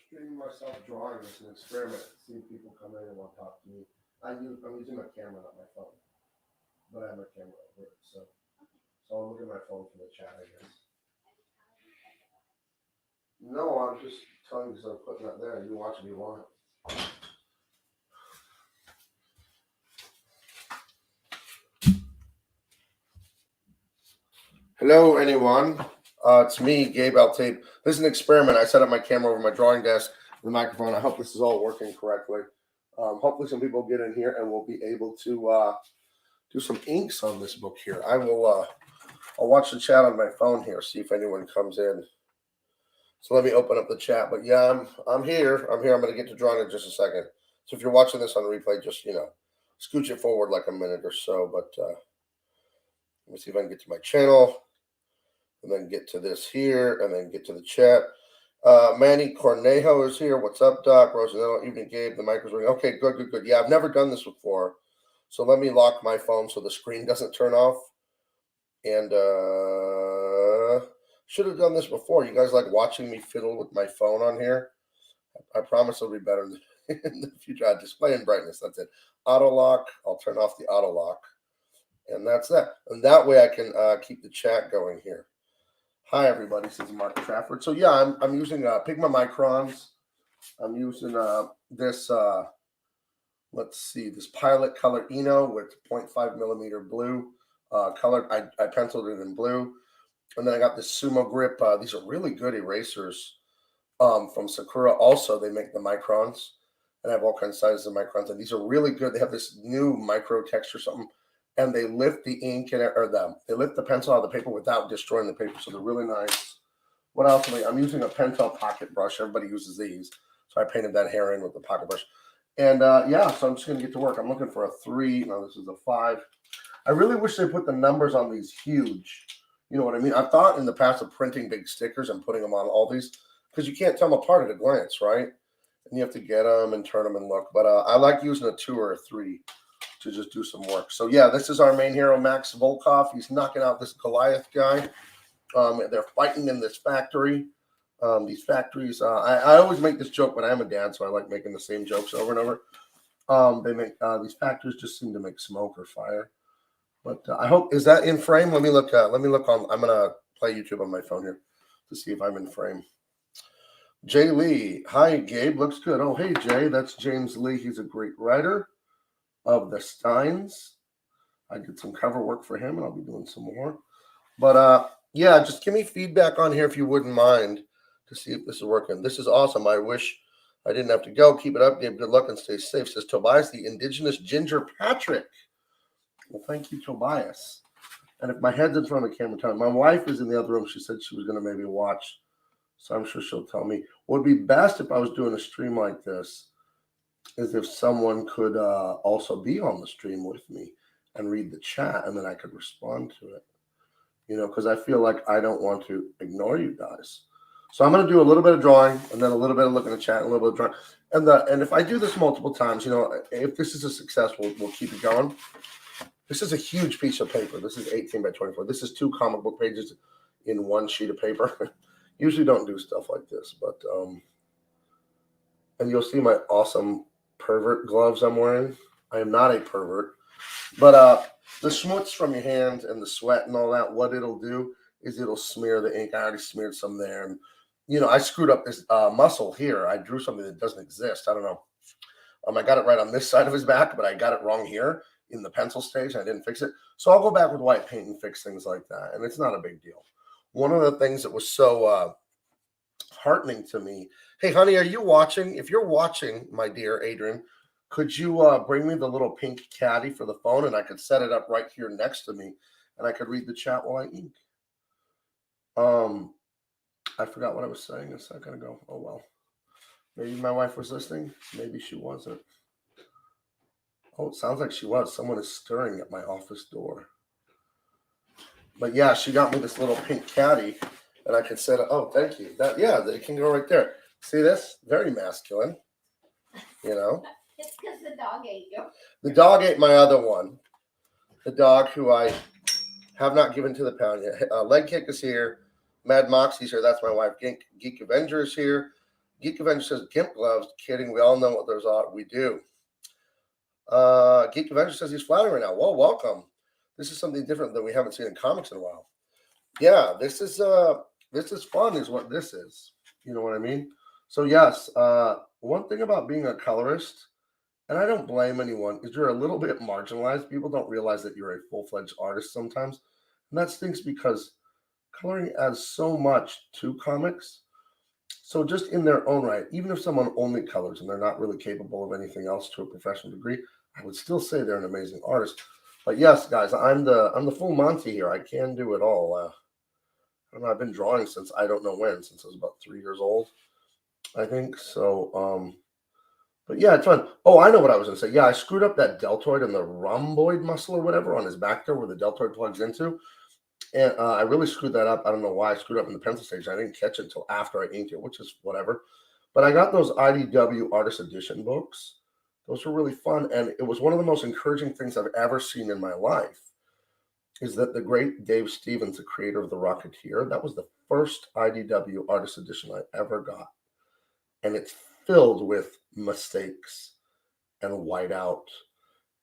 stream myself drawing as an experiment, see if people come in and want to talk to me. I'm using my camera, not my phone, but I have my camera over it, so I'll look at my phone for the chat, I guess. No, I'm just telling you because I'm putting that there. You can watch if you want. Hello, anyone. It's me, Gabe Altape. This is an experiment. I set up my camera over my drawing desk, the microphone. I hope this is all working correctly. Hopefully, some people get in here and we'll be able to do some inks on this book here. I'll watch the chat on my phone here, see if anyone comes in. So let me open up the chat. But yeah, I'm here. I'm going to get to drawing in just a second. So if you're watching this on replay, just scooch it forward like a minute or so. But let me see if I can get to my channel. And then get to this here, and then get to the chat. Manny Cornejo is here. What's up, Doc? Rosanello, evening, Gabe. The mic was ringing. Okay, good. Yeah, I've never done this before. So let me lock my phone so the screen doesn't turn off. And should have done this before. You guys like watching me fiddle with my phone on here? I promise it'll be better in the future. Display and brightness, that's it. Auto lock. I'll turn off the auto lock. And that's that. And that way I can keep the chat going here. Hi, everybody. This is Mark Trafford. So, yeah, I'm using Pigma Microns. I'm using this, let's see, this Pilot Color Eno with 0.5 millimeter blue colored. I penciled it in blue. And then I got this Sumo Grip. These are really good erasers from Sakura. Also, they make the Microns. And I have all kinds of sizes of Microns. And these are really good. They have this new micro texture, something. And they lift the ink they lift the pencil out of the paper without destroying the paper, so they're really nice. What else am I'm using a Pentel pocket brush. Everybody uses these, so I painted that hair in with the pocket brush. And yeah, so I'm just gonna get to work. I'm looking for a 3. No, this is a 5. I really wish they put the numbers on these huge. You know what I mean? I thought in the past of printing big stickers and putting them on all these because you can't tell them apart at a glance, right? And you have to get them and turn them and look. But I like using a 2 or a 3. To just do some work. So yeah, this is our main hero, Max Volkov. He's knocking out this Goliath guy. They're fighting in this factory. These factories, I always make this joke, but I'm a dad, so I like making the same jokes over and over. They make these factories just seem to make smoke or fire. But I hope, is that in frame? Let me look on, I'm gonna play YouTube on my phone here to see if I'm in frame. Jay Lee, hi Gabe, looks good. Oh hey Jay, that's James Lee. He's a great writer of the Steins. I did some cover work for him, and I'll be doing some more. But yeah, just give me feedback on here if you wouldn't mind to see if this is working. This is awesome. I wish I didn't have to go. Keep it up, Gabe. Good luck and stay safe. Says Tobias, the indigenous Ginger Patrick. Well, thank you, Tobias. And if my head's in front of the camera, my wife is in the other room. She said she was going to maybe watch, so I'm sure she'll tell me. What would be best if I was doing a stream like this is if someone could also be on the stream with me and read the chat, and then I could respond to it, because I feel like I don't want to ignore you guys. So I'm going to do a little bit of drawing and then a little bit of looking at chat and a little bit of drawing. And if I do this multiple times, if this is a success, we'll keep it going. This is a huge piece of paper. This is 18 by 24. This is 2 comic book pages in 1 sheet of paper. Usually don't do stuff like this, but and you'll see my awesome pervert gloves I'm wearing. I am not a pervert, but the schmutz from your hands and the sweat and all that, what it'll do is it'll smear the ink. I already smeared some there, and I screwed up this muscle here. I drew something that doesn't exist. I don't know. I got it right on this side of his back, but I got it wrong here in the pencil stage. I didn't fix it, so I'll go back with white paint and fix things like that, and it's not a big deal. One of the things that was so heartening to me. Hey, honey, are you watching? If you're watching, my dear Adrian, could you bring me the little pink caddy for the phone, and I could set it up right here next to me, and I could read the chat while I ink. I forgot what I was saying a second ago. Oh, well. Maybe my wife was listening. Maybe she wasn't. Oh, it sounds like she was. Someone is stirring at my office door. But yeah, she got me this little pink caddy. And I can set it. Oh, thank you. It can go right there. See this? Very masculine. It's because the dog ate you. The dog ate my other one. The dog who I have not given to the pound yet. Leg Kick is here. Mad Moxie's here. That's my wife. Geek Avenger is here. Geek Avenger says, gimp gloves. Kidding. We all know what those are. We do. Geek Avenger says he's flying right now. Well, welcome. This is something different that we haven't seen in comics in a while. Yeah, this is fun is what this is. You know what I mean? So yes, one thing about being a colorist, and I don't blame anyone, is you're a little bit marginalized. People don't realize that you're a full-fledged artist sometimes. And that stinks because coloring adds so much to comics. So just in their own right, even if someone only colors and they're not really capable of anything else to a professional degree, I would still say they're an amazing artist. But yes, guys, I'm the full Monty here. I can do it all. I don't know, I've been drawing since I don't know when, since I was about 3 years old, I think. So but yeah, it's fun. Oh, I know what I was gonna say. Yeah, I screwed up that deltoid and the rhomboid muscle or whatever on his back there where the deltoid plugs into. And I really screwed that up. I don't know why I screwed up in the pencil stage. I didn't catch it until after I inked it, which is whatever. But I got those IDW Artist Edition books. Those were really fun. And it was one of the most encouraging things I've ever seen in my life is that the great Dave Stevens, the creator of The Rocketeer, that was the first IDW Artist Edition I ever got. And it's filled with mistakes and whiteout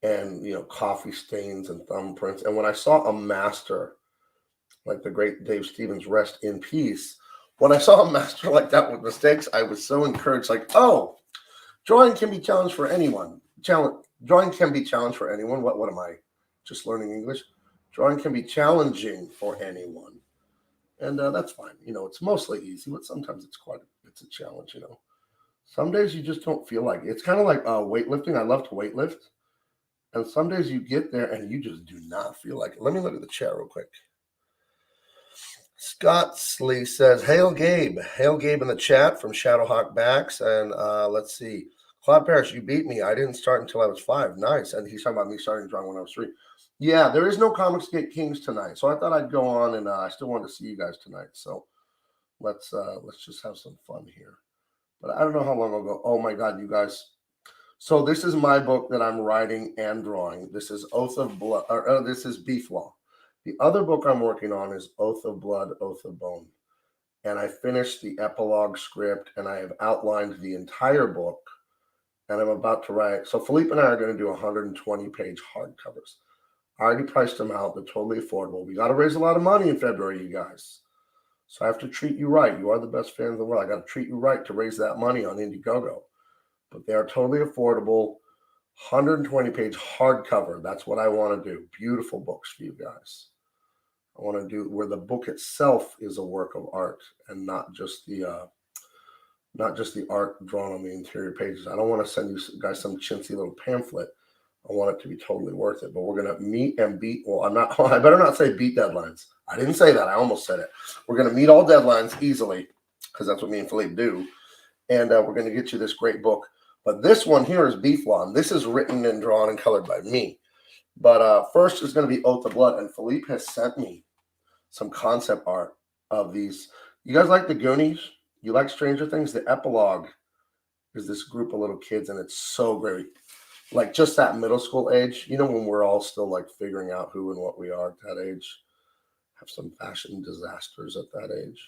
and, coffee stains and thumbprints. And when I saw a master like the great Dave Stevens, rest in peace. When I saw a master like that with mistakes, I was so encouraged. Like, oh, drawing can be challenged for anyone. Drawing can be challenged for anyone. What am I? Just learning English? Drawing can be challenging for anyone, and that's fine. It's mostly easy, but sometimes it's a challenge. Some days you just don't feel like it. It's kind of like weightlifting. I love to weightlift, and some days you get there and you just do not feel like it. Let me look at the chat real quick. Scott Slee says, Hail Gabe. Hail Gabe in the chat from Shadowhawk Backs. And let's see. Claude Parrish, you beat me. I didn't start until I was 5. Nice. And he's talking about me starting drawing when I was 3. Yeah, there is no Comics Gate Kings tonight. So I thought I'd go on, and I still wanted to see you guys tonight. So let's just have some fun here. But I don't know how long I'll go. Oh my God, you guys. So this is my book that I'm writing and drawing. This is Oath of Blood, or this is Beef Law. The other book I'm working on is Oath of Blood, Oath of Bone. And I finished the epilogue script, and I have outlined the entire book, and I'm about to write. So Philippe and I are going to do 120-page hardcovers. I already priced them out. They're totally affordable. We got to raise a lot of money in February, you guys. So I have to treat you right. You are the best fans in the world. I got to treat you right to raise that money on Indiegogo. But they are totally affordable. 120-page hardcover. That's what I want to do. Beautiful books for you guys. I want to do where the book itself is a work of art and not just the art drawn on the interior pages. I don't want to send you guys some chintzy little pamphlet. I want it to be totally worth it. But we're going to meet and beat. Well, I better not say beat deadlines. I didn't say that. I almost said it. We're going to meet all deadlines easily because that's what me and Philippe do. And we're going to get you this great book. But this one here is Beef Law. And this is written and drawn and colored by me. But first is going to be Oath of Blood. And Philippe has sent me some concept art of these. You guys like the Goonies? You like Stranger Things? The epilogue is this group of little kids, and it's so great. Like just that middle school age, when we're all still like figuring out who and what we are at that age. Have some fashion disasters at that age.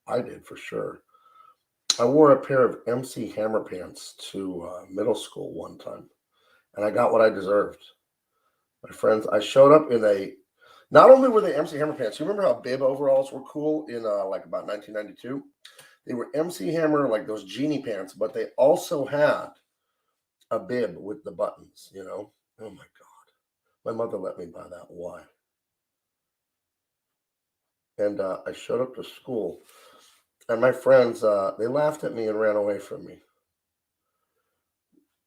I did for sure. I wore a pair of MC Hammer pants to middle school one time, and I got what I deserved. My friends, I showed up in not only were they MC Hammer pants, you remember how bib overalls were cool in like about 1992? They were MC Hammer, like those genie pants, but they also had a bib with the buttons, Oh my God. My mother let me buy that. Why? And I showed up to school, and my friends, they laughed at me and ran away from me.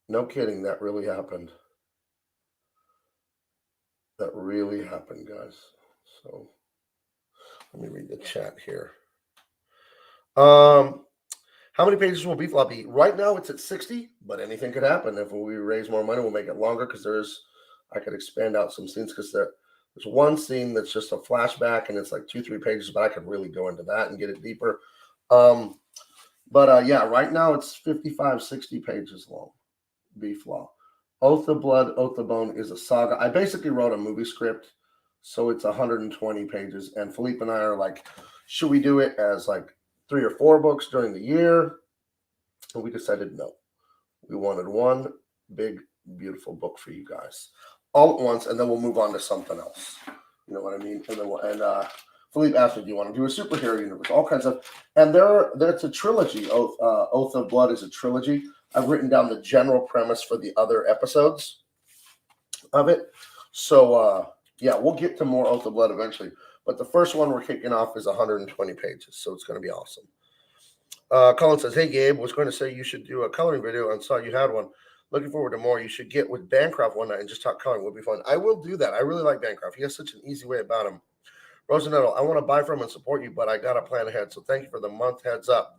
No kidding, that really happened. That really happened, guys. So let me read the chat here. How many pages will Beef Law be? Right now it's at 60, but anything could happen. If we raise more money, we'll make it longer because I could expand out some scenes because there's one scene that's just a flashback and it's like 2-3 pages, but I could really go into that and get it deeper. Yeah, right now it's 55, 60 pages long. Beef Law. Oath of Blood, Oath of Bone is a saga. I basically wrote a movie script, so it's 120 pages. And Philippe and I are like, should we do it as like 3 or 4 books during the year? And we decided no. We wanted one big, beautiful book for you guys all at once, and then we'll move on to something else. You know what I mean? And then Philippe asked me, "Do you want to do a superhero universe?" All kinds of, and there's a trilogy. Oath of Blood is a trilogy. I've written down the general premise for the other episodes of it. So yeah, we'll get to more Oath of Blood eventually. But the first one we're kicking off is 120 pages, so it's going to be awesome. Colin says, "Hey Gabe, was going to say you should do a coloring video and saw you had one. Looking forward to more. You should get with Bancroft one night and just talk coloring. Would be fun." I will do that. I really like Bancroft. He has such an easy way about him. Rosanetto, I want to buy from and support you, but I got to plan ahead. So thank you for the month heads up.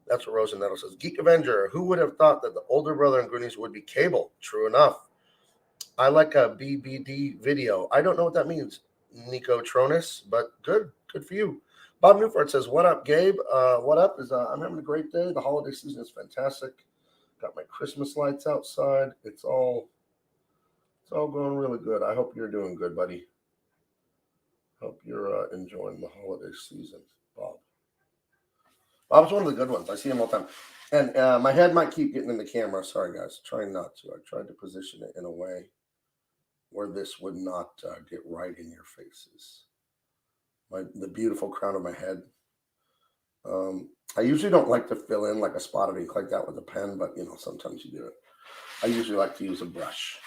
That's what Rosanetto says. Geek Avenger, who would have thought that the older brother in Goonies would be Cable? True enough. I like a BBD video. I don't know what that means, Nico Tronis, but good for you. Bob Newford says, "What up, Gabe? What up? I'm having a great day. The holiday season is fantastic. Got my Christmas lights outside. It's all going really good. I hope you're doing good, buddy. Hope you're enjoying the holiday season, Bob. Bob's one of the good ones. I see him all the time. And my head might keep getting in the camera. Sorry, guys. Trying not to. I tried to position it in a way where this would not get right in your faces. The beautiful crown of my head. I usually don't like to fill in like a spot of ink like that with a pen, but you know, sometimes you do it. I usually like to use a brush.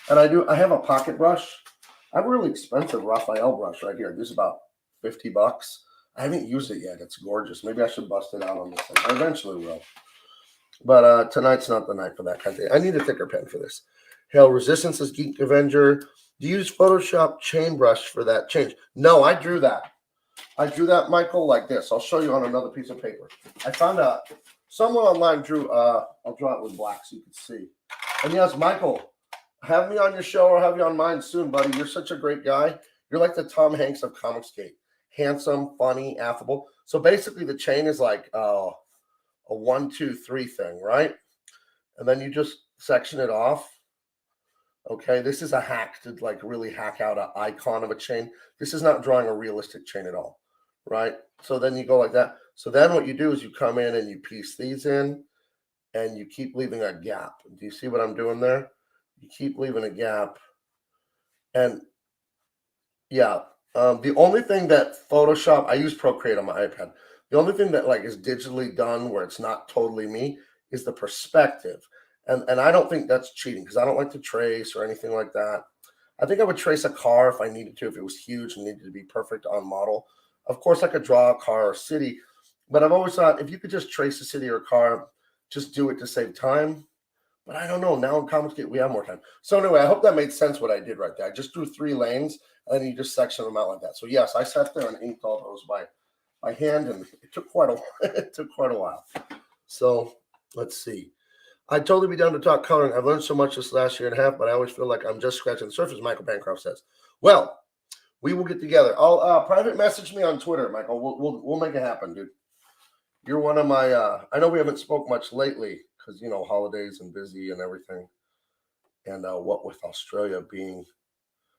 And I have a pocket brush. I have a really expensive Raphael brush right here. This is about $50. I haven't used it yet. It's gorgeous. Maybe I should bust it out on this thing. I eventually will. But tonight's not the night for that kind of thing. I need a thicker pen for this. Hell, Resistance is Geek Avenger. Do you use Photoshop chain brush for that change? No, I drew that. Michael, like this. I'll show you on another piece of paper. I found out someone online drew, I'll draw it with black so you can see. And yes, Michael, have me on your show or have you on mine soon, buddy. You're such a great guy. You're like the Tom Hanks of Comicsgate. Handsome, funny, affable. So basically the chain is like a 1, 2, 3 thing, right? And then you just section it off. Okay, this is a hack to like really hack out an icon of a chain. This is not drawing a realistic chain at all, right? So then you go like that. So then what you do is you come in and you piece these in and you keep leaving a gap. Do you see what I'm doing there? You keep leaving a gap. And yeah, the only thing that Photoshop, I use Procreate on my iPad. The only thing that like is digitally done where it's not totally me is the perspective. And I don't think that's cheating because I don't like to trace or anything like that. I think I would trace a car if I needed to, if it was huge and needed to be perfect on model. Of course, I could draw a car or a city, but I've always thought if you could just trace a city or a car, just do it to save time. But I don't know. Now in Comicsgate, we have more time. So anyway, I hope that made sense what I did right there. I just drew 3 lanes and then you just section them out like that. So yes, I sat there and inked all those by hand, and it took quite a while. So let's see. I'd totally be down to talk coloring. I've learned so much this last year and a half, but I always feel like I'm just scratching the surface, Michael Bancroft says. Well, we will get together. I'll private message me on Twitter, Michael. We'll make it happen, dude. You're one of my I know we haven't spoke much lately because you know holidays and busy and everything. And what with Australia being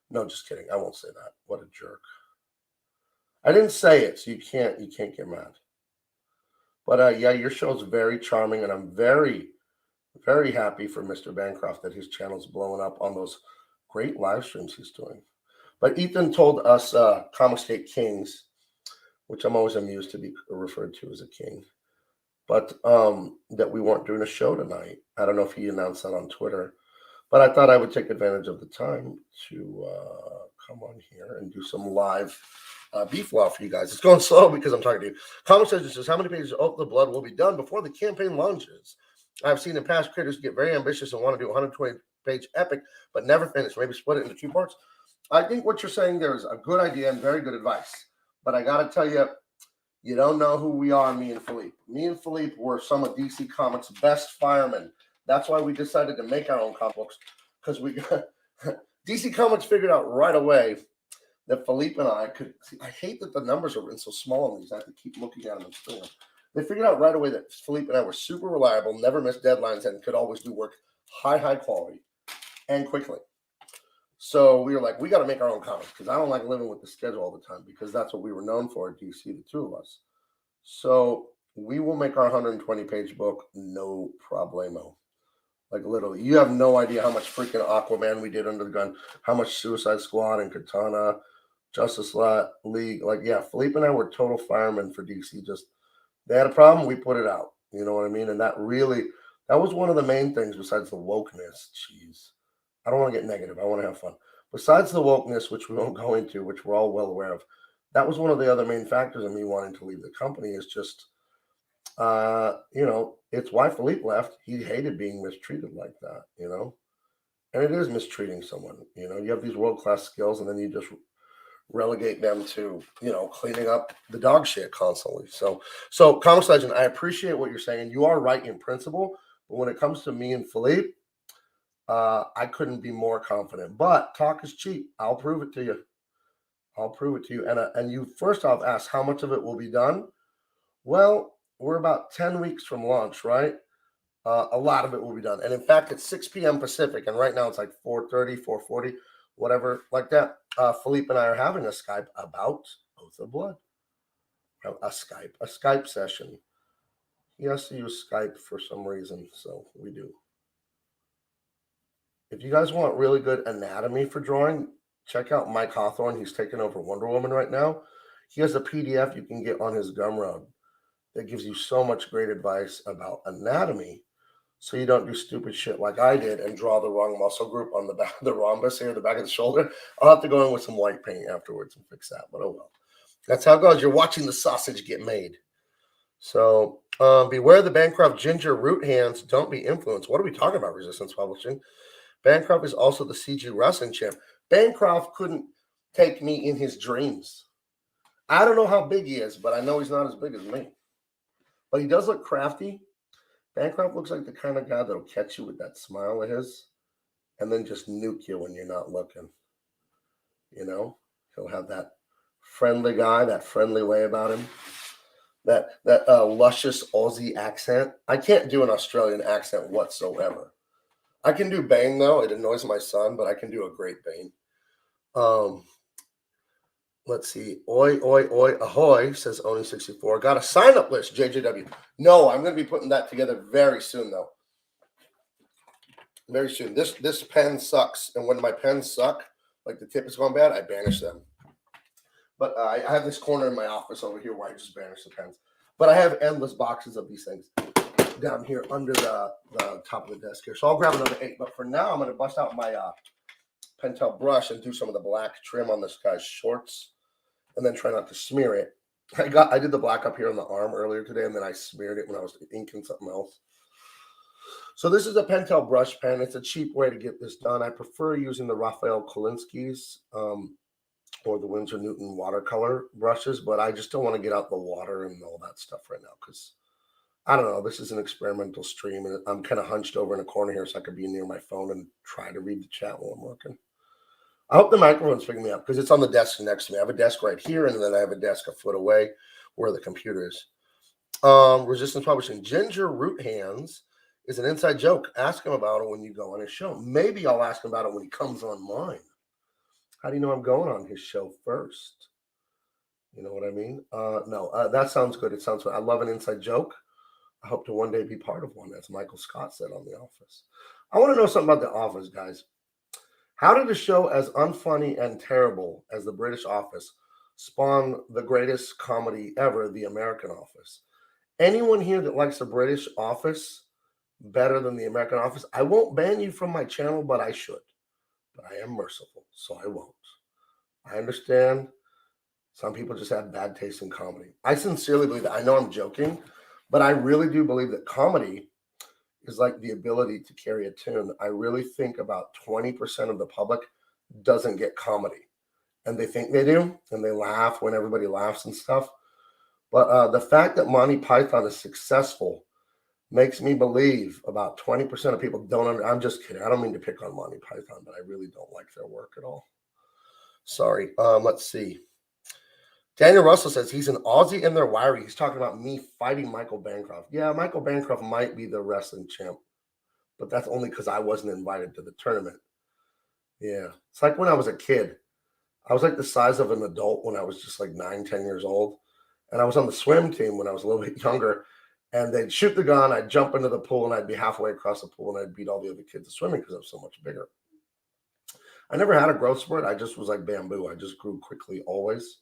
no, just kidding. I won't say that. What a jerk. I didn't say it, so you can't get mad. But yeah, your show's very charming, and I'm very very happy for Mr. Bancroft that his channel's blowing up on those great live streams he's doing. But Ethan told us Comicsgate Kings, which I'm always amused to be referred to as a king, but that we weren't doing a show tonight. I don't know if he announced that on Twitter, but I thought I would take advantage of the time to come on here and do some live beef law for you guys. It's going slow because I'm talking to you. Comic says, how many pages of Oath of the Blood will be done before the campaign launches? I've seen in past creators get very ambitious and want to do 120-page epic, but never finish. Maybe split it into 2 parts. I think what you're saying there is a good idea and very good advice. But I got to tell you, you don't know who we are, me and Philippe. Me and Philippe were some of DC Comics' best firemen. That's why we decided to make our own comic books, because we got DC Comics figured out right away that Philippe and I could see. I hate that the numbers are written so small on these. I have to keep looking at them and string them. They figured out right away that Philippe and I were super reliable, never missed deadlines, and could always do work high quality and quickly. So we were like, we got to make our own comics because I don't like living with the schedule all the time because that's what we were known for at DC, the 2 of us. So We will make our 120-page book, no problemo. Like literally, you have no idea how much freaking Aquaman we did under the gun, how much Suicide Squad and Katana, Justice League. Like, yeah, Philippe and I were total firemen for DC. Just they had a problem, we put it out. You know what I mean? And that was one of the main things besides the wokeness. Jeez, I don't want to get negative. I want to have fun. Besides the wokeness, which we won't go into, which we're all well aware of, that was one of the other main factors in me wanting to leave the company. Is just it's why Philippe left. He hated being mistreated like that, and it is mistreating someone. You have these world-class skills and then you just relegate them to, cleaning up the dog shit constantly. So Comics Legend, I appreciate what you're saying. You are right in principle, but when it comes to me and Philippe, I couldn't be more confident. But talk is cheap. I'll prove it to you. And you first off asked how much of it will be done. Well, we're about 10 weeks from launch, right? A lot of it will be done. And in fact, it's 6 p.m. Pacific, and right now it's like 4:30, 4:40, whatever, like that. Philippe and I are having a Skype about Oath of Blood. A Skype session. He has to use Skype for some reason, so we do. If you guys want really good anatomy for drawing, check out Mike Hawthorne. He's taking over Wonder Woman right now. He has a PDF you can get on his Gumroad that gives you so much great advice about anatomy, so you don't do stupid shit like I did and draw the wrong muscle group on the back of the rhombus here, the back of the shoulder. I'll have to go in with some white paint afterwards and fix that, but oh well. That's how it goes. You're watching the sausage get made. So beware the Bancroft ginger root hands. Don't be influenced. What are we talking about, Resistance Publishing? Bancroft is also the CG wrestling champ. Bancroft couldn't take me in his dreams. I don't know how big he is, but I know he's not as big as me. But he does look crafty. Bancroft looks like the kind of guy that'll catch you with that smile of his and then just nuke you when you're not looking. He'll have that friendly guy, that friendly way about him, that luscious Aussie accent. I can't do an Australian accent whatsoever. I can do Bane, though. It annoys my son, but I can do a great Bane. Let's see. Oi, oi, oi, ahoy, says Oni64. Got a sign-up list, JJW. No, I'm going to be putting that together very soon, though. Very soon. This pen sucks, and when my pens suck, like the tip is going bad, I banish them. But I have this corner in my office over here where I just banish the pens. But I have endless boxes of these things down here under the top of the desk here. So I'll grab another 8. But for now, I'm going to bust out my Pentel brush and do some of the black trim on this guy's shorts. And then try not to smear it. I did the black up here on the arm earlier today, and then I smeared it when I was inking something else. So this is a Pentel brush pen. It's a cheap way to get this done. I prefer using the Raphael Kolinsky's or the Winsor Newton watercolor brushes, but I just don't want to get out the water and all that stuff right now because, I don't know, this is an experimental stream, and I'm kind of hunched over in a corner here so I could be near my phone and try to read the chat while I'm working. I hope the microphone's picking me up because it's on the desk next to me. I have a desk right here, and then I have a desk a foot away where the computer is. Resistance Publishing. Ginger Root Hands is an inside joke. Ask him about it when you go on his show. Maybe I'll ask him about it when he comes on mine. How do you know I'm going on his show first? You know what I mean? No, that sounds good. It sounds good. I love an inside joke. I hope to one day be part of one, as Michael Scott said on The Office. I want to know something about The Office, guys. How did a show as unfunny and terrible as The British Office spawn the greatest comedy ever, The American Office? Anyone here that likes The British Office better than The American Office? I won't ban you from my channel, but I should. But I am merciful, so I won't. I understand some people just have bad taste in comedy. I sincerely believe that. I know I'm joking, but I really do believe that comedy is like the ability to carry a tune. I really think about 20% of the public doesn't get comedy, and they think they do, and they laugh when everybody laughs and stuff. But the fact that Monty Python is successful makes me believe about 20% of people don't. I'm just kidding. I don't mean to pick on Monty Python, but I really don't like their work at all. Sorry. Let's see. Daniel Russell says he's an Aussie and they're wiry. He's talking about me fighting Michael Bancroft. Yeah, Michael Bancroft might be the wrestling champ, but that's only because I wasn't invited to the tournament. Yeah, it's like when I was a kid. I was like the size of an adult when I was just like 9, 10 years old. And I was on the swim team when I was a little bit younger. And they'd shoot the gun, I'd jump into the pool, and I'd be halfway across the pool, and I'd beat all the other kids at swimming because I was so much bigger. I never had a growth spurt. I just was like bamboo. I just grew quickly always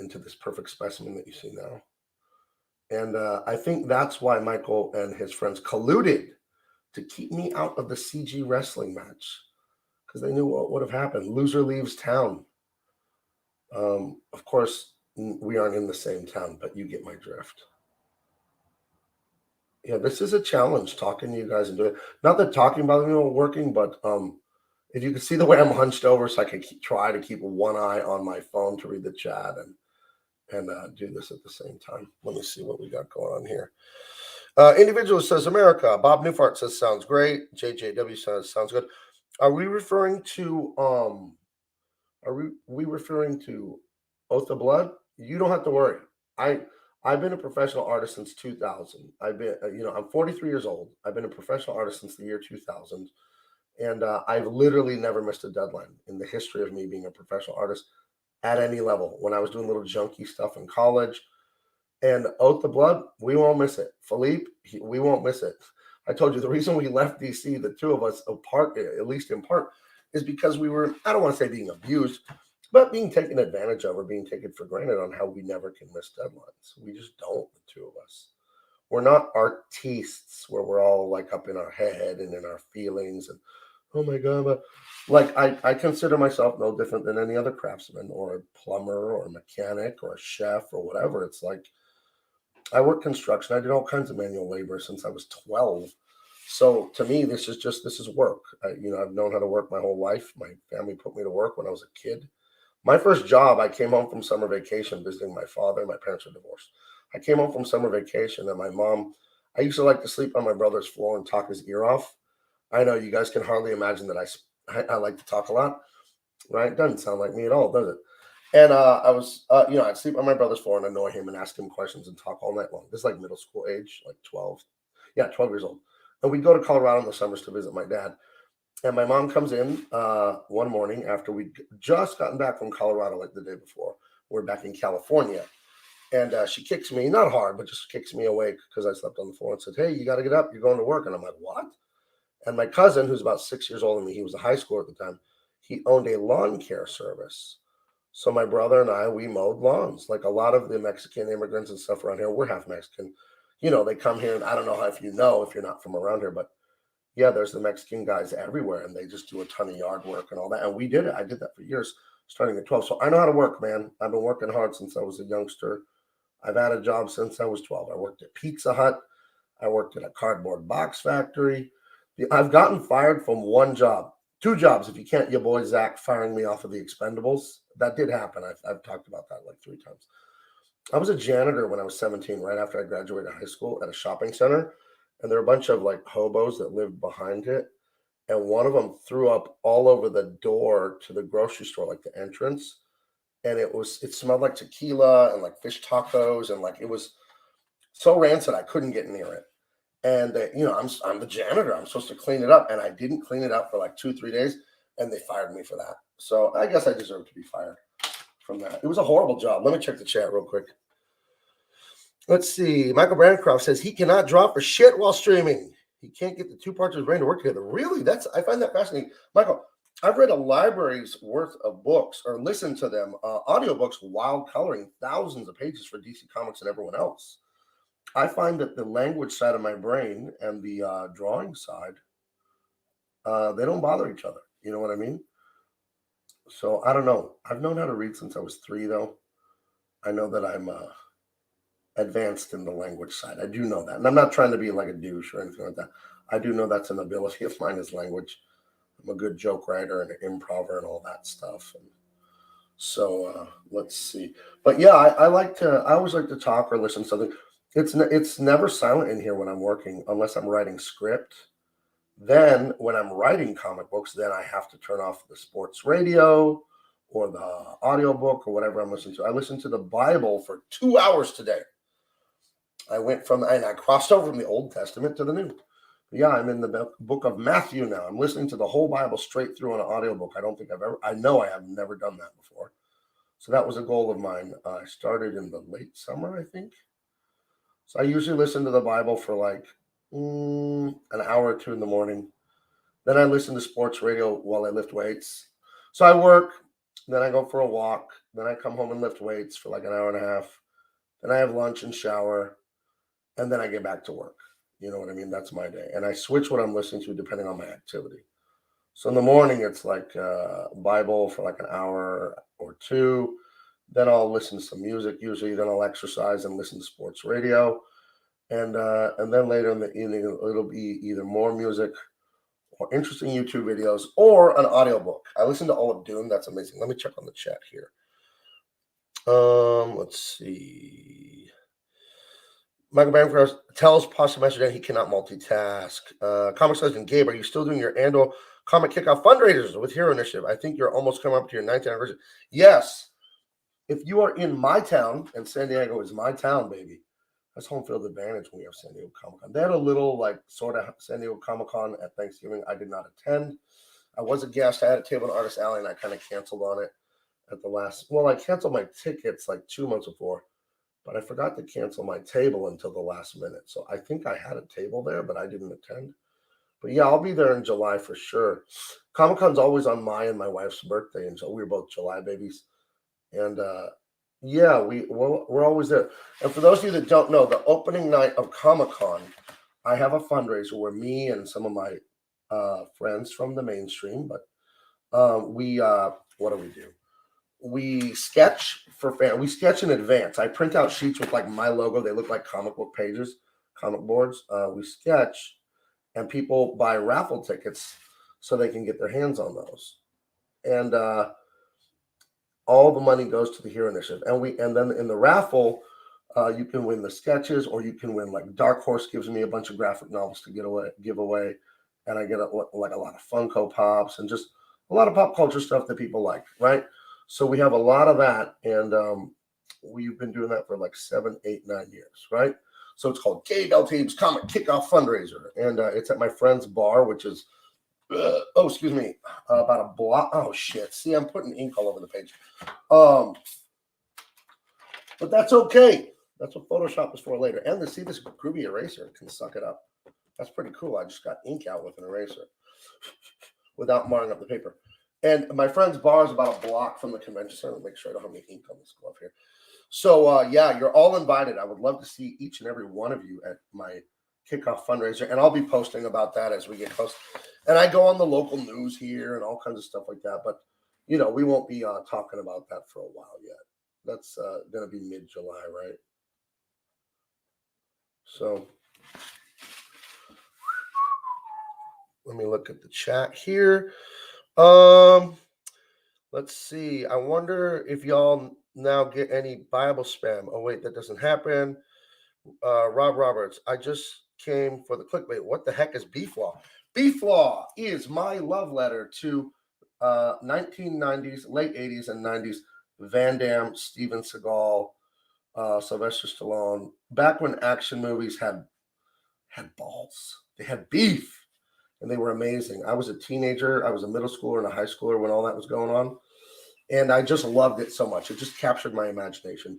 into this perfect specimen that you see now. And I think that's why Michael and his friends colluded to keep me out of the CG wrestling match because they knew what would have happened. Loser leaves town. Of course, we aren't in the same town, but you get my drift. Yeah, this is a challenge talking to you guys and doing it. Not that talking about me while working, but if you can see the way I'm hunched over, so I can try to keep one eye on my phone to read the chat and do this at the same time. Let me see what we got going on here. Individual says America. Bob Newfart says sounds great. JJW says sounds good. Are we referring to referring to Oath of Blood? You don't have to worry. I've been a professional artist since 2000. I've been, I'm 43 years old. I've been a professional artist since the year 2000. And I've literally never missed a deadline in the history of me being a professional artist at any level. When I was doing little junky stuff in college, and Oath of Blood, we won't miss it. Philippe, we won't miss it. I told you the reason we left DC, the two of us apart, at least in part, is because we were, I don't want to say being abused, but being taken advantage of or being taken for granted on how we never can miss deadlines. We just don't, the two of us. We're not artistes where we're all like up in our head and in our feelings and, oh my God, but like I consider myself no different than any other craftsman or a plumber or a mechanic or a chef or whatever. It's like I work construction. I did all kinds of manual labor since I was 12. So to me, this is work. I've known how to work my whole life. My family put me to work when I was a kid. My first job, I came home from summer vacation visiting my father. My parents were divorced. I came home from summer vacation and my mom, I used to like to sleep on my brother's floor and talk his ear off. I know you guys can hardly imagine that I like to talk a lot, right? Doesn't sound like me at all, does it? And I'd sleep on my brother's floor and annoy him and ask him questions and talk all night long. This is like middle school age, like 12. Yeah, 12 years old. And we'd go to Colorado in the summers to visit my dad. And my mom comes in one morning after we'd just gotten back from Colorado like the day before. We're back in California. And she kicks me, not hard, but just kicks me awake because I slept on the floor and said, hey, you got to get up. You're going to work. And I'm like, what? And my cousin, who's about 6 years older than me, he was a high schooler at the time. He owned a lawn care service. So my brother and I, we mowed lawns. Like a lot of the Mexican immigrants and stuff around here, we're half Mexican. They come here, and I don't know if you're not from around here, but yeah, there's the Mexican guys everywhere, and they just do a ton of yard work and all that. And we did it. I did that for years, starting at 12. So I know how to work, man. I've been working hard since I was a youngster. I've had a job since I was 12. I worked at Pizza Hut. I worked at a cardboard box factory. I've gotten fired from one job, 2 jobs. If you can't, your boy Zach firing me off of the Expendables. That did happen. I've talked about that like 3 times. I was a janitor when I was 17, right after I graduated high school at a shopping center. And there were a bunch of like hobos that lived behind it. And one of them threw up all over the door to the grocery store, like the entrance. And it smelled like tequila and like fish tacos. And like, it was so rancid, I couldn't get near it. And I'm the janitor. I'm supposed to clean it up, and I didn't clean it up for like 2-3 days, and they fired me for that. So I guess I deserve to be fired from that. It was a horrible job. Let me check the chat real quick. Let's see. Michael Brandcroft says he cannot draw for shit while streaming. He can't get the 2 parts of his brain to work together. Really? I find that fascinating, Michael. I've read a library's worth of books or listened to them, audiobooks while coloring thousands of pages for DC Comics and everyone else. I find that the language side of my brain and the drawing side, they don't bother each other. You know what I mean? So I don't know. I've known how to read since I was 3, though. I know that I'm advanced in the language side. I do know that. And I'm not trying to be like a douche or anything like that. I do know that's an ability of mine is language. I'm a good joke writer and an improver and all that stuff. And so let's see. But yeah, I always like to talk or listen to something. It's never silent in here when I'm working unless I'm writing script. Then when I'm writing comic books, then I have to turn off the sports radio or the audiobook or whatever I'm listening to. I listened to the Bible for 2 hours today. I crossed over from the Old Testament to the New. Yeah, I'm in the book of Matthew now. I'm listening to the whole Bible straight through on an audiobook. I know I have never done that before. So that was a goal of mine. I started in the late summer, I think. So I usually listen to the Bible for like an hour or two in the morning. Then I listen to sports radio while I lift weights. So I work, then I go for a walk, then I come home and lift weights for like an hour and a half. Then I have lunch and shower, and then I get back to work. You know what I mean? That's my day. And I switch what I'm listening to depending on my activity. So in the morning, it's like Bible for like an hour or two. Then I'll listen to some music usually. Then I'll exercise and listen to sports radio. And then later in the evening, it'll be either more music or interesting YouTube videos or an audiobook. I listen to all of Dune. That's amazing. Let me check on the chat here. Let's see. Michael Bancroft tells Pastor Master Dan he cannot multitask. Comics Legend Gabe, are you still doing your annual comic kickoff fundraisers with Hero Initiative? I think you're almost coming up to your 9th anniversary. Yes. If you are in my town, and San Diego is my town, baby, that's home field advantage when we have San Diego Comic Con. They had a little like sort of San Diego Comic Con at Thanksgiving. I did not attend. I was a guest. I had a table in Artist Alley, and I kind of canceled on it at the last. Well, I canceled my tickets like 2 months before, but I forgot to cancel my table until the last minute. So I think I had a table there, but I didn't attend. But yeah, I'll be there in July for sure. Comic Con's always on my and my wife's birthday, and so we were both July babies. And yeah, we're always there. And for those of you that don't know, the opening night of Comic Con, I have a fundraiser where me and some of my friends from the mainstream, but what do? We sketch for fan. We sketch in advance. I print out sheets with like my logo. They look like comic book pages, comic boards. We sketch, and people buy raffle tickets so they can get their hands on those. And all the money goes to the Hero Initiative. And then in the raffle, you can win the sketches, or you can win like Dark Horse gives me a bunch of graphic novels to give away, and I get like a lot of Funko Pops and just a lot of pop culture stuff that people like, right? So we have a lot of that, and we've been doing that for like 7, 8, 9 years, right? So it's called Gabe L-Team's Comic Kickoff Fundraiser, and it's at my friend's bar, which is about a block. Oh shit! See, I'm putting ink all over the page. But that's okay. That's what Photoshop is for later. And see this groovy eraser can suck it up. That's pretty cool. I just got ink out with an eraser without marring up the paper. And my friend's bar is about a block from the convention center. Make sure I don't have any ink on this glove here. So yeah, you're all invited. I would love to see each and every one of you at my kickoff fundraiser, and I'll be posting about that as we get close. And I go on the local news here and all kinds of stuff like that. But you know, we won't be talking about that for a while yet. That's going to be mid-July, right? So let me look at the chat here. Let's see. I wonder if y'all now get any Bible spam. Oh wait, that doesn't happen. Rob Roberts, I just came for the clickbait. What the heck is Beef Law? Beef Law is my love letter to 1990s, late 80s, and 90s Van Damme, Steven Seagal, Sylvester Stallone. Back when action movies had balls, they had beef, and they were amazing. I was a teenager, I was a middle schooler and a high schooler when all that was going on. And I just loved it so much. It just captured my imagination.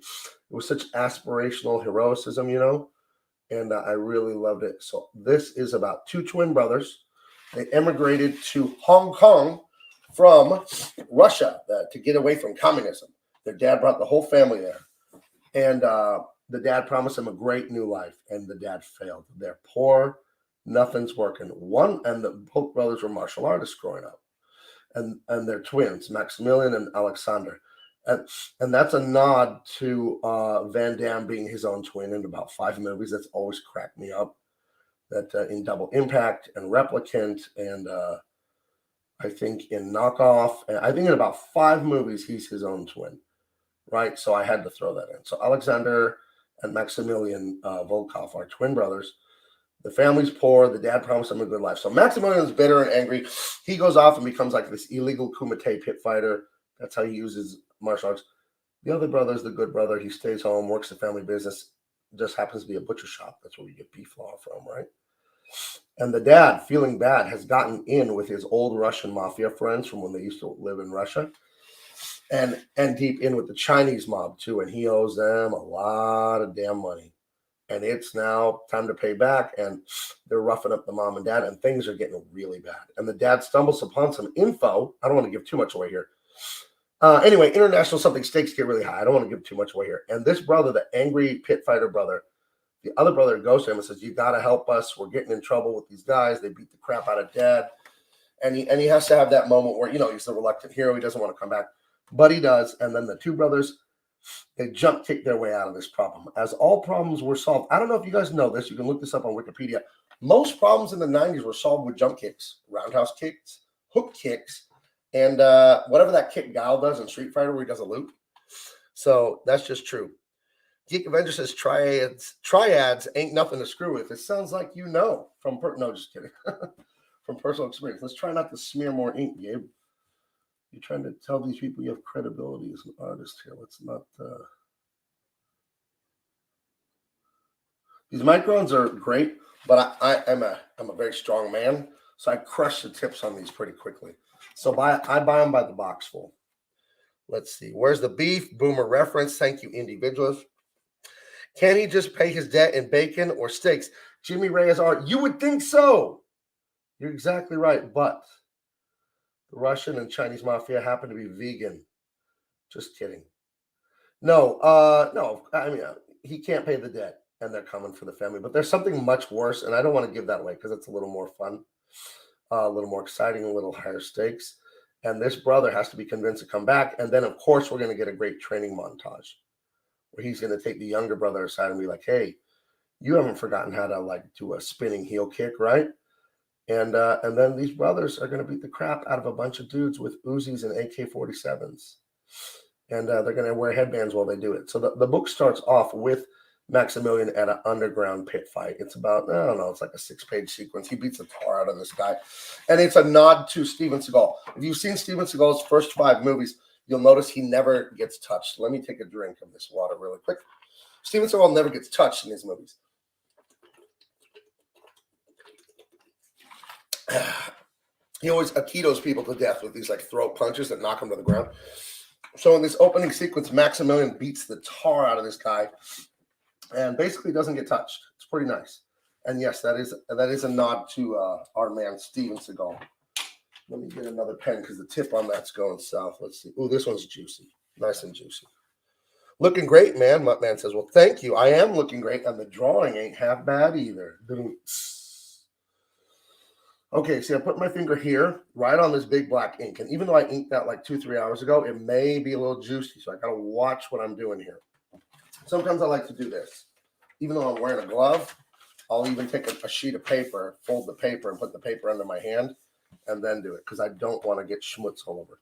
It was such aspirational heroism, you know, and I really loved it. So this is about two twin brothers. They emigrated to Hong Kong from Russia to get away from communism. Their dad brought the whole family there. And the dad promised them a great new life, and the dad failed. They're poor. Nothing's working. Both brothers were martial artists growing up. And they're twins, Maximilian and Alexander. And that's a nod to Van Damme being his own twin in about 5 movies. That's always cracked me up. That in Double Impact and Replicant, and I think in Knockoff, and I think in about 5 movies he's his own twin, right? So I had to throw that in. So Alexander and Maximilian Volkov are twin brothers. The family's poor. The dad promised him a good life. So Maximilian's bitter and angry. He goes off and becomes like this illegal Kumite pit fighter. That's how he uses martial arts. The other brother's the good brother. He stays home, works the family business. Just happens to be a butcher shop. That's where we get Beef Law from, right? And the dad, feeling bad, has gotten in with his old Russian mafia friends from when they used to live in Russia. and deep in with the Chinese mob too, and he owes them a lot of damn money. And it's now time to pay back, and they're roughing up the mom and dad, and things are getting really bad. And the dad stumbles upon some info. I don't want to give too much away here. Anyway, international something stakes get really high. I don't want to give too much away here. And this brother, the angry pit fighter brother, the other brother goes to him and says, "You got to help us. We're getting in trouble with these guys. They beat the crap out of dad." And he has to have that moment where, he's the reluctant hero. He doesn't want to come back, but he does. And then the two brothers, they jump kick their way out of this problem. As all problems were solved. I don't know if you guys know this. You can look this up on Wikipedia. Most problems in the 90s were solved with jump kicks, roundhouse kicks, hook kicks, and whatever that kick Guile does in Street Fighter where he does a loop. So that's just true. Geek Avenger says triads ain't nothing to screw with. It sounds like from no, just kidding. From personal experience. Let's try not to smear more ink, Gabe. You're trying to tell these people you have credibility as an artist here. Let's not. These microns are great, but I'm a very strong man, so I crush the tips on these pretty quickly. So I buy them by the box full. Let's see. Where's the beef? Boomer reference. Thank you, individuals. Can he just pay his debt in bacon or steaks? Jimmy Reyes art. You would think so. You're exactly right, but the Russian and Chinese mafia happen to be vegan. Just kidding. No. I mean, he can't pay the debt, and they're coming for the family. But there's something much worse, and I don't want to give that away because it's a little more fun, a little more exciting, a little higher stakes. And this brother has to be convinced to come back. And then, of course, we're going to get a great training montage where he's going to take the younger brother aside and be like, "Hey, you haven't forgotten how to do a spinning heel kick, right?" And then these brothers are going to beat the crap out of a bunch of dudes with Uzis and AK-47s. And they're going to wear headbands while they do it. So the book starts off with Maximilian at an underground pit fight. It's about, I don't know, it's like a 6-page sequence. He beats the tar out of this guy. And it's a nod to Steven Seagal. If you've seen Steven Seagal's first 5 movies, you'll notice he never gets touched. Let me take a drink of this water really quick. Steven Seagal never gets touched in his movies. He always Aikidos people to death with these throat punches that knock them to the ground. So in this opening sequence, Maximilian beats the tar out of this guy and basically doesn't get touched. It's pretty nice. And yes, that is a nod to our man Steven Seagal. Let me get another pen because the tip on that's going south. Let's see. Oh, this one's juicy. Nice and juicy. Looking great, man. Muttman says, "Well, thank you. I am looking great, and the drawing ain't half bad either." Okay, see, I put my finger here, right on this big black ink. And even though I inked that 2-3 hours ago, it may be a little juicy. So I got to watch what I'm doing here. Sometimes I like to do this. Even though I'm wearing a glove, I'll even take a sheet of paper, fold the paper, and put the paper under my hand, and then do it. Because I don't want to get schmutz all over.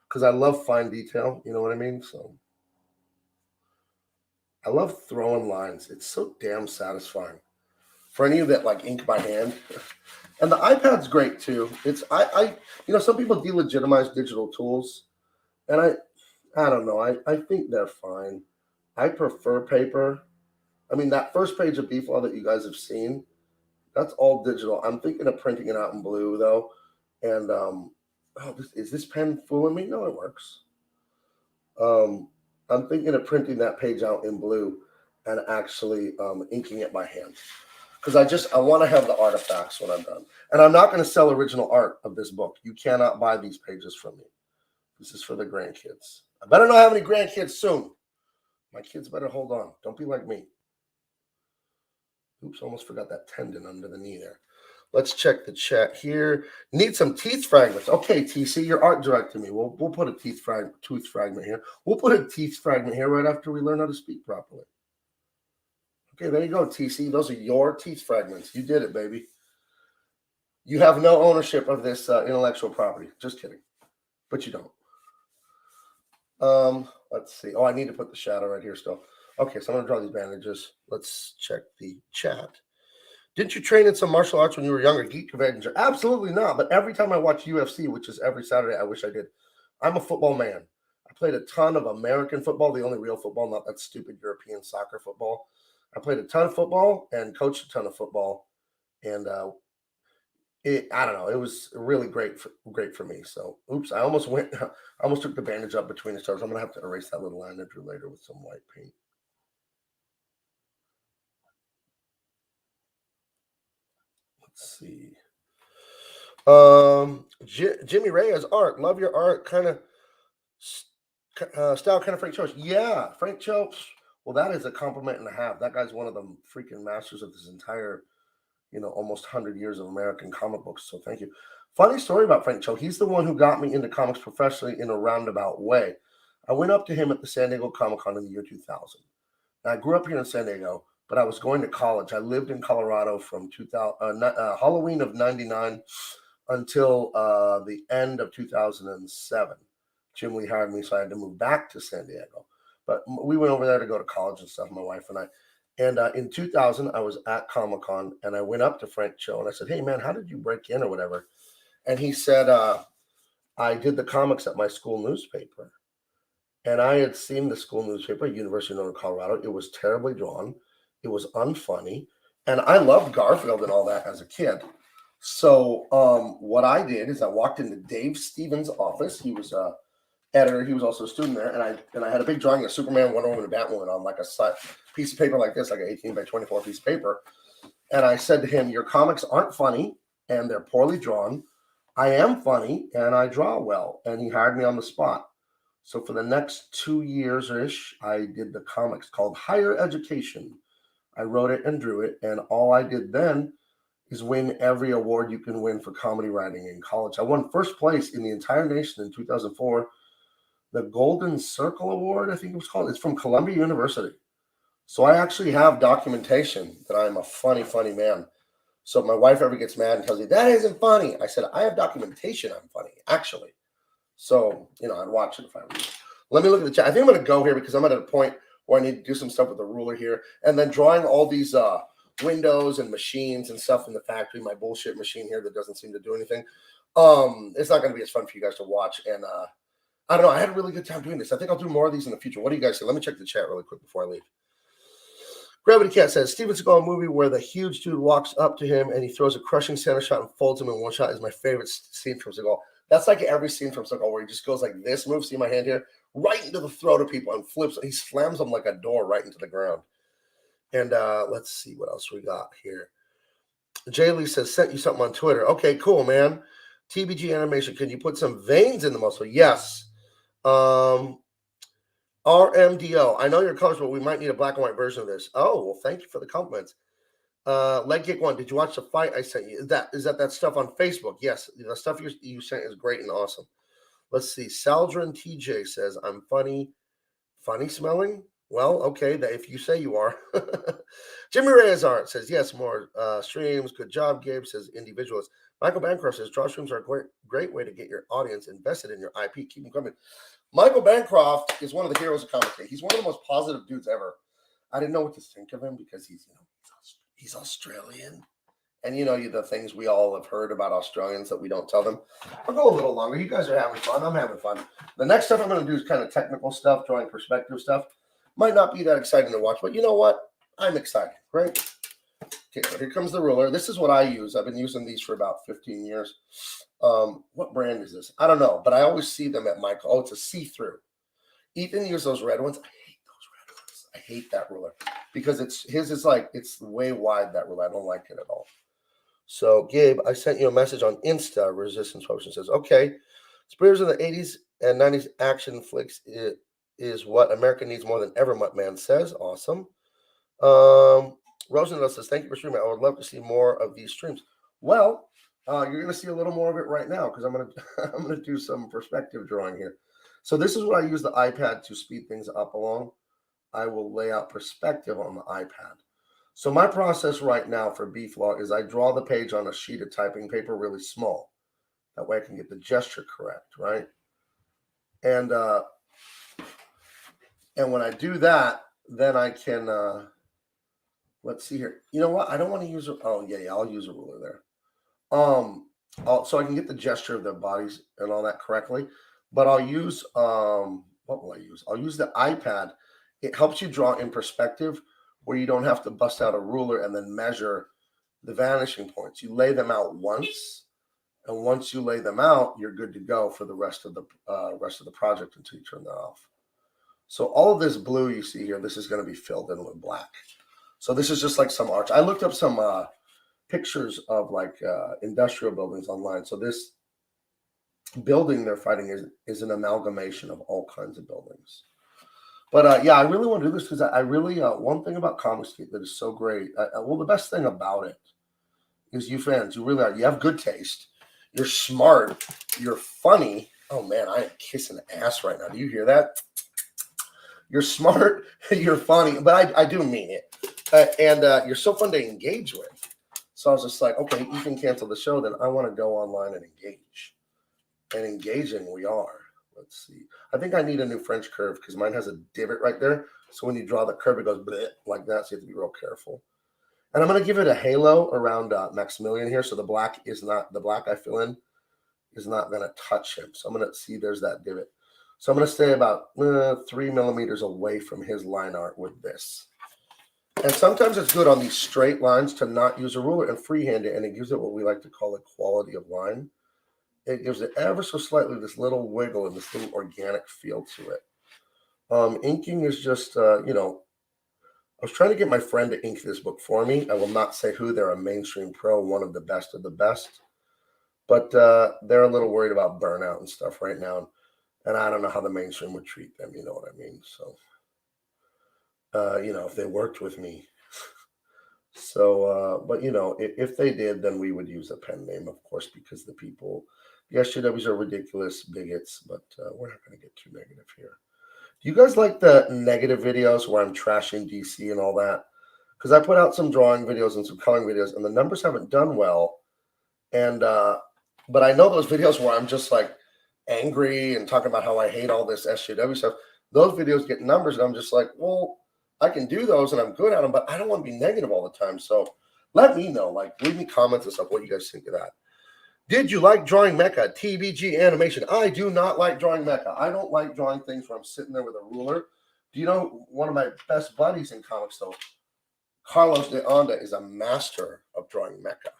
Because I love fine detail. You know what I mean? So I love throwing lines. It's so damn satisfying. For any of you that ink by hand. And the iPad's great too. It's some people delegitimize digital tools, and I don't know. I think they're fine. I prefer paper. I mean, that first page of Beef Law that you guys have seen, that's all digital. I'm thinking of printing it out in blue though. And is this pen fooling me? No, it works. I'm thinking of printing that page out in blue and actually inking it by hand. Because I want to have the artifacts when I'm done. And I'm not going to sell original art of this book. You cannot buy these pages from me. This is for the grandkids. I better not have any grandkids soon. My kids better hold on. Don't be like me. Oops, almost forgot that tendon under the knee there. Let's check the chat here. Need some teeth fragments. Okay, TC, your art directed me. We'll put a tooth fragment here. We'll put a teeth fragment here right after we learn how to speak properly. Okay, there you go, TC. Those are your teeth fragments. You did it, baby. You have no ownership of this intellectual property. Just kidding. But you don't. Let's see. Oh, I need to put the shadow right here still. Okay, so I'm going to draw these bandages. Let's check the chat. Didn't you train in some martial arts when you were younger? Geek Avenger? Absolutely not. But every time I watch UFC, which is every Saturday, I wish I did. I'm a football man. I played a ton of American football, the only real football, not that stupid European soccer football. I played a ton of football and coached a ton of football. And I don't know. It was really great for me. So, oops, I almost went. I almost took the bandage up between the stars. I'm gonna have to erase that little line I drew later with some white paint. Let's see. Jimmy Reyes art. Love your art. Kind of style, kind of Frank Cho. Yeah, Frank Cho. Well, that is a compliment and a half. That guy's one of the freaking masters of this entire, almost 100 years of American comic books. So thank you. Funny story about Frank Cho. He's the one who got me into comics professionally in a roundabout way. I went up to him at the San Diego Comic Con in the year 2000. And I grew up here in San Diego, but I was going to college. I lived in Colorado from Halloween of '99 until the end of 2007. Jim Lee hired me, so I had to move back to San Diego. But we went over there to go to college and stuff, my wife and I. And in 2000, I was at Comic-Con, and I went up to Frank Cho, and I said, hey, man, how did you break in or whatever? And he said, I did the comics at my school newspaper. And I had seen the school newspaper at University of Northern Colorado. It was terribly drawn. It was unfunny. And I loved Garfield and all that as a kid. So what I did is I walked into Dave Stevens' office. He was a editor. He was also a student there. And I had a big drawing of Superman, Wonder Woman, and Batwoman on like a piece of paper like this, like an 18 by 24 piece of paper. And I said to him, your comics aren't funny and they're poorly drawn. I am funny and I draw well. And he hired me on the spot. So for the next 2 years-ish, I did the comics called Higher Education. I wrote it and drew it. And all I did then is win every award you can win for comedy writing in college. I won first place in the entire nation in 2004. The Golden Circle Award, I think it was called. It's from Columbia University. So I actually have documentation that I'm a funny, funny man. So if my wife ever gets mad and tells me, that isn't funny, I said, I have documentation I'm funny, actually. So, I'd watch it if I were you. Let me look at the chat. I think I'm going to go here because I'm at a point where I need to do some stuff with the ruler here. And then drawing all these windows and machines and stuff in the factory, my bullshit machine here that doesn't seem to do anything. It's not going to be as fun for you guys to watch. And I don't know. I had a really good time doing this. I think I'll do more of these in the future. What do you guys say? Let me check the chat really quick before I leave. Gravity Cat says, Steven Seagal movie where the huge dude walks up to him and he throws a crushing center shot and folds him in one shot is my favorite scene from Seagal. That's like every scene from Seagal where he just goes like this, move, see my hand here, right into the throat of people and flips. He slams them like a door right into the ground. And let's see what else we got here. Jay Lee says, sent you something on Twitter. Okay, cool, man. TBG animation. Can you put some veins in the muscle? Yes. RMDO. I know your colors, but we might need a black and white version of this. Oh, well, thank you for the compliments. Leg Kick 1. Did you watch the fight I sent you? Is that stuff on Facebook? Yes. The stuff you sent is great and awesome. Let's see. Saldrin TJ says, I'm funny. Funny smelling? Well, okay, if you say you are. Jimmy Reyes Art says, yes, more streams. Good job, Gabe, says individualist. Michael Bancroft says, draw streams are a great way to get your audience invested in your IP. Keep them coming. Michael Bancroft is one of the heroes of comic day. He's one of the most positive dudes ever. I didn't know what to think of him because he's Australian. And the things we all have heard about Australians that we don't tell them. I'll go a little longer. You guys are having fun. I'm having fun. The next stuff I'm going to do is kind of technical stuff, drawing perspective stuff. Might not be that exciting to watch, but you know what? I'm excited, right? Okay, so here comes the ruler. This is what I use. I've been using these for about 15 years. What brand is this? I don't know, but I always see them at Michael. Oh, it's a see-through. Ethan used those red ones. I hate those red ones. I hate that ruler because his is like, it's way wide, that ruler. I don't like it at all. So, Gabe, I sent you a message on Insta. Resistance Potion says, okay, Spears in the 80s and 90s action flicks is what America needs more than ever, Muttman says. Awesome. Rosendale says, thank you for streaming. I would love to see more of these streams. Well, you're going to see a little more of it right now because I'm going to do some perspective drawing here. So this is what I use the iPad to speed things up along. I will lay out perspective on the iPad. So my process right now for BFlog is I draw the page on a sheet of typing paper really small. That way I can get the gesture correct, right? And when I do that, then I can, let's see here. You know what? I don't want to use I'll use a ruler there. So I can get the gesture of their bodies and all that correctly. But I'll use, what will I use? I'll use the iPad. It helps you draw in perspective where you don't have to bust out a ruler and then measure the vanishing points. You lay them out once, and once you lay them out, you're good to go for the rest of the project until you turn that off. So all of this blue you see here, this is going to be filled in with black. So this is just like some arch. I looked up some pictures of like industrial buildings online. So this building they're fighting is an amalgamation of all kinds of buildings. But yeah, I really want to do this because I really one thing about Comicsgate that is so great. Well, the best thing about it is you fans. You really are. You have good taste. You're smart. You're funny. Oh man, I am kissing ass right now. Do you hear that? You're smart. You're funny. But I do mean it. And you're so fun to engage with. So I was just like, okay, you can cancel the show. Then I want to go online and engage. And engaging we are. Let's see. I think I need a new French curve because mine has a divot right there. So when you draw the curve, it goes bleh, like that. So you have to be real careful. And I'm going to give it a halo around Maximilian here. So the black I fill in is not going to touch him. So I'm going to see there's that divot. So I'm going to stay about 3 millimeters away from his line art with this. And sometimes it's good on these straight lines to not use a ruler and freehand it. And it gives it what we like to call a quality of line. It gives it ever so slightly this little wiggle and this little organic feel to it. Inking is just, I was trying to get my friend to ink this book for me. I will not say who. They're a mainstream pro, one of the best of the best. But they're a little worried about burnout and stuff right now. And I don't know how the mainstream would treat them. You know what I mean? So, if they worked with me. So, but, if they did, then we would use a pen name, of course, because the SJWs are ridiculous bigots, but we're not going to get too negative here. Do you guys like the negative videos where I'm trashing DC and all that? Because I put out some drawing videos and some coloring videos, and the numbers haven't done well. And but I know those videos where I'm just like angry and talking about how I hate all this SJW stuff. Those videos get numbers, and I'm just like, well, I can do those, and I'm good at them, but I don't want to be negative all the time. So let me know. Like, leave me comments and stuff what you guys think of that. Did you like drawing mecha? TBG animation. I do not like drawing mecha. I don't like drawing things where I'm sitting there with a ruler. Do you know one of my best buddies in comics, though? Carlos de Anda is a master of drawing mecha.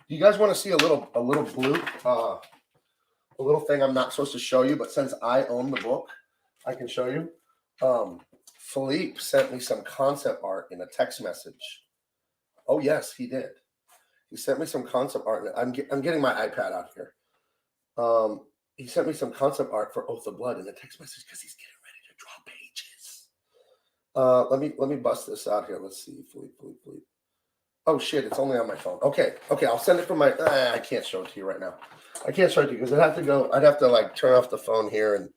Do you guys want to see a little blue, a little thing I'm not supposed to show you, but since I own the book, I can show you. Philippe sent me some concept art in a text message. Oh yes, he did. He sent me some concept art. I'm getting my iPad out here. He sent me some concept art for Oath of Blood in a text message because he's getting ready to draw pages. Let me bust this out here. Let's see. Philippe. Oh shit! It's only on my phone. Okay. I'll send it from my. I can't show it to you right now. I can't show it to you because I'd have to like turn off the phone here, and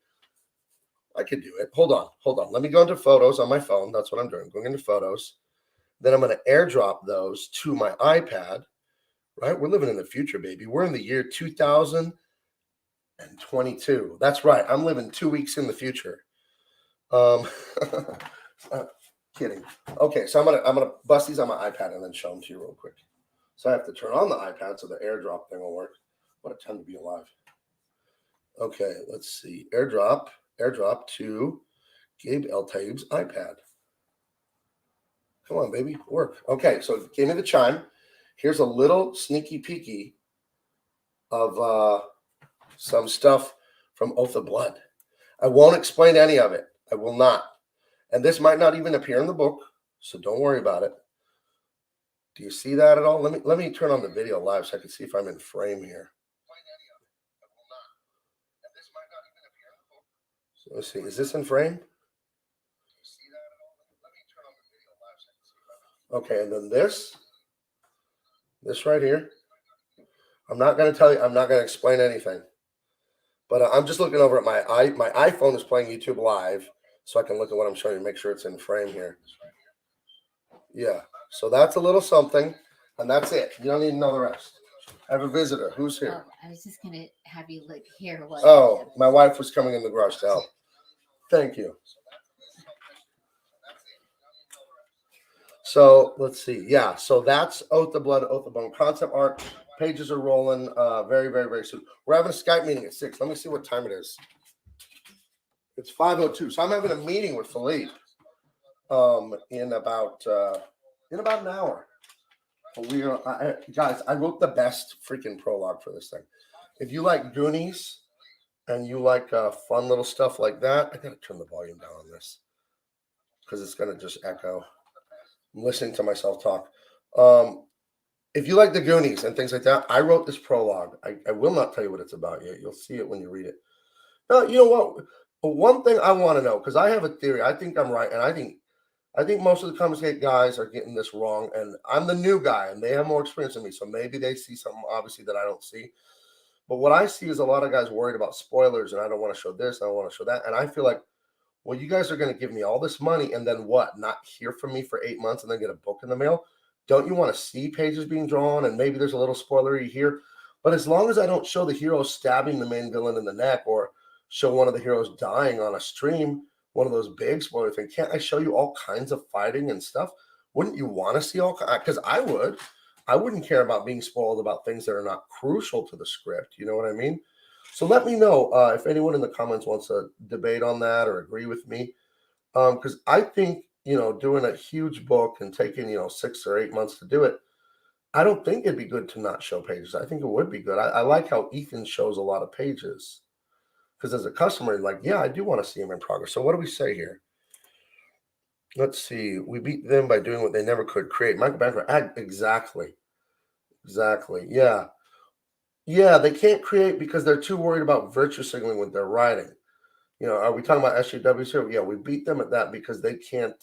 I could do it. Hold on. Let me go into photos on my phone. That's what I'm doing. I'm going into photos. Then I'm going to airdrop those to my iPad. Right? We're living in the future, baby. We're in the year 2022. That's right. I'm living 2 weeks in the future. Kidding. Okay, so I'm gonna bust these on my iPad and then show them to you real quick. So I have to turn on the iPad so the airdrop thing will work. What a time to be alive. Okay, let's see. Airdrop to Gabe El Taib's iPad. Come on, baby. Work. Okay, so give me the chime. Here's a little sneaky peeky of some stuff from Oath of Blood. I won't explain any of it. I will not. And this might not even appear in the book, so don't worry about it. Do you see that at all? Let me turn on the video live so I can see if I'm in frame here. So let's see. Is this in frame? Okay, and then this right here. I'm not going to tell you. I'm not going to explain anything. But I'm just looking over at my iPhone is playing YouTube Live, so I can look at what I'm showing you, make sure it's in frame here. Yeah. So that's a little something, and that's it. You don't need to know the rest. I have a visitor. Who's here? Oh, I was just going to have you look here. Oh, my wife was coming in the garage to help. Thank you. So let's see. Yeah. So that's Oath of Blood, Oath of Bone concept art. Pages are rolling very, very, very soon. We're having a Skype meeting at 6. Let me see what time it is. It's 5:02. So I'm having a meeting with Philippe in about an hour. Guys, I wrote the best freaking prologue for this thing. If you like Goonies and you like fun little stuff like that, I gotta turn the volume down on this because it's gonna just echo. I'm listening to myself talk. If you like the Goonies and things like that, I wrote this prologue. I will not tell you what it's about yet. You'll see it when you read it. Now, you know what? One thing I want to know, because I have a theory. I think I'm right, and I think most of the Comics Gate guys are getting this wrong. And I'm the new guy, and they have more experience than me, so maybe they see something obviously that I don't see. But what I see is a lot of guys worried about spoilers, and I don't want to show this, I don't want to show that, and I feel like, well, you guys are going to give me all this money, and then what? Not hear from me for 8 months, and then get a book in the mail? Don't you want to see pages being drawn? And maybe there's a little spoilery here. But as long as I don't show the hero stabbing the main villain in the neck or show one of the heroes dying on a stream, one of those big spoiler things, can't I show you all kinds of fighting and stuff? Wouldn't you want to see all? Because I would. I wouldn't care about being spoiled about things that are not crucial to the script. You know what I mean? So let me know if anyone in the comments wants to debate on that or agree with me. Because I think, doing a huge book and taking, 6 or 8 months to do it, I don't think it'd be good to not show pages. I think it would be good. I like how Ethan shows a lot of pages. Because as a customer, like, yeah, I do want to see him in progress. So what do we say here? Let's see. We beat them by doing what they never could create. Michael Bancroft. Exactly. Yeah. Yeah, they can't create because they're too worried about virtue signaling when they're writing. Are we talking about SJWs here? Yeah, we beat them at that because they can't.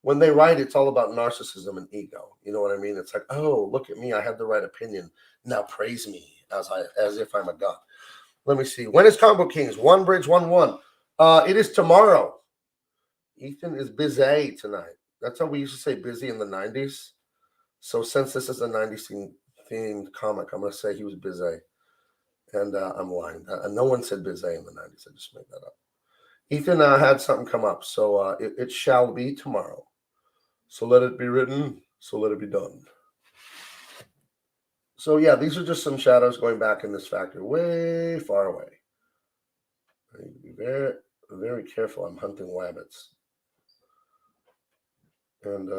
When they write, it's all about narcissism and ego. You know what I mean? It's like, oh, look at me, I have the right opinion. Now praise me as if I'm a god. Let me see. When is Comic Book Kings? One Bridge 1-1. It is tomorrow. Ethan is busy tonight. That's how we used to say busy in the 90s. So since this is a 90s themed comic, I'm going to say he was busy. And I'm lying. No one said busy in the 90s. I just made that up. Ethan had something come up. So it shall be tomorrow. So let it be written. So let it be done. So yeah, these are just some shadows going back in this factory way far away. I need to be very, very careful. I'm hunting rabbits. And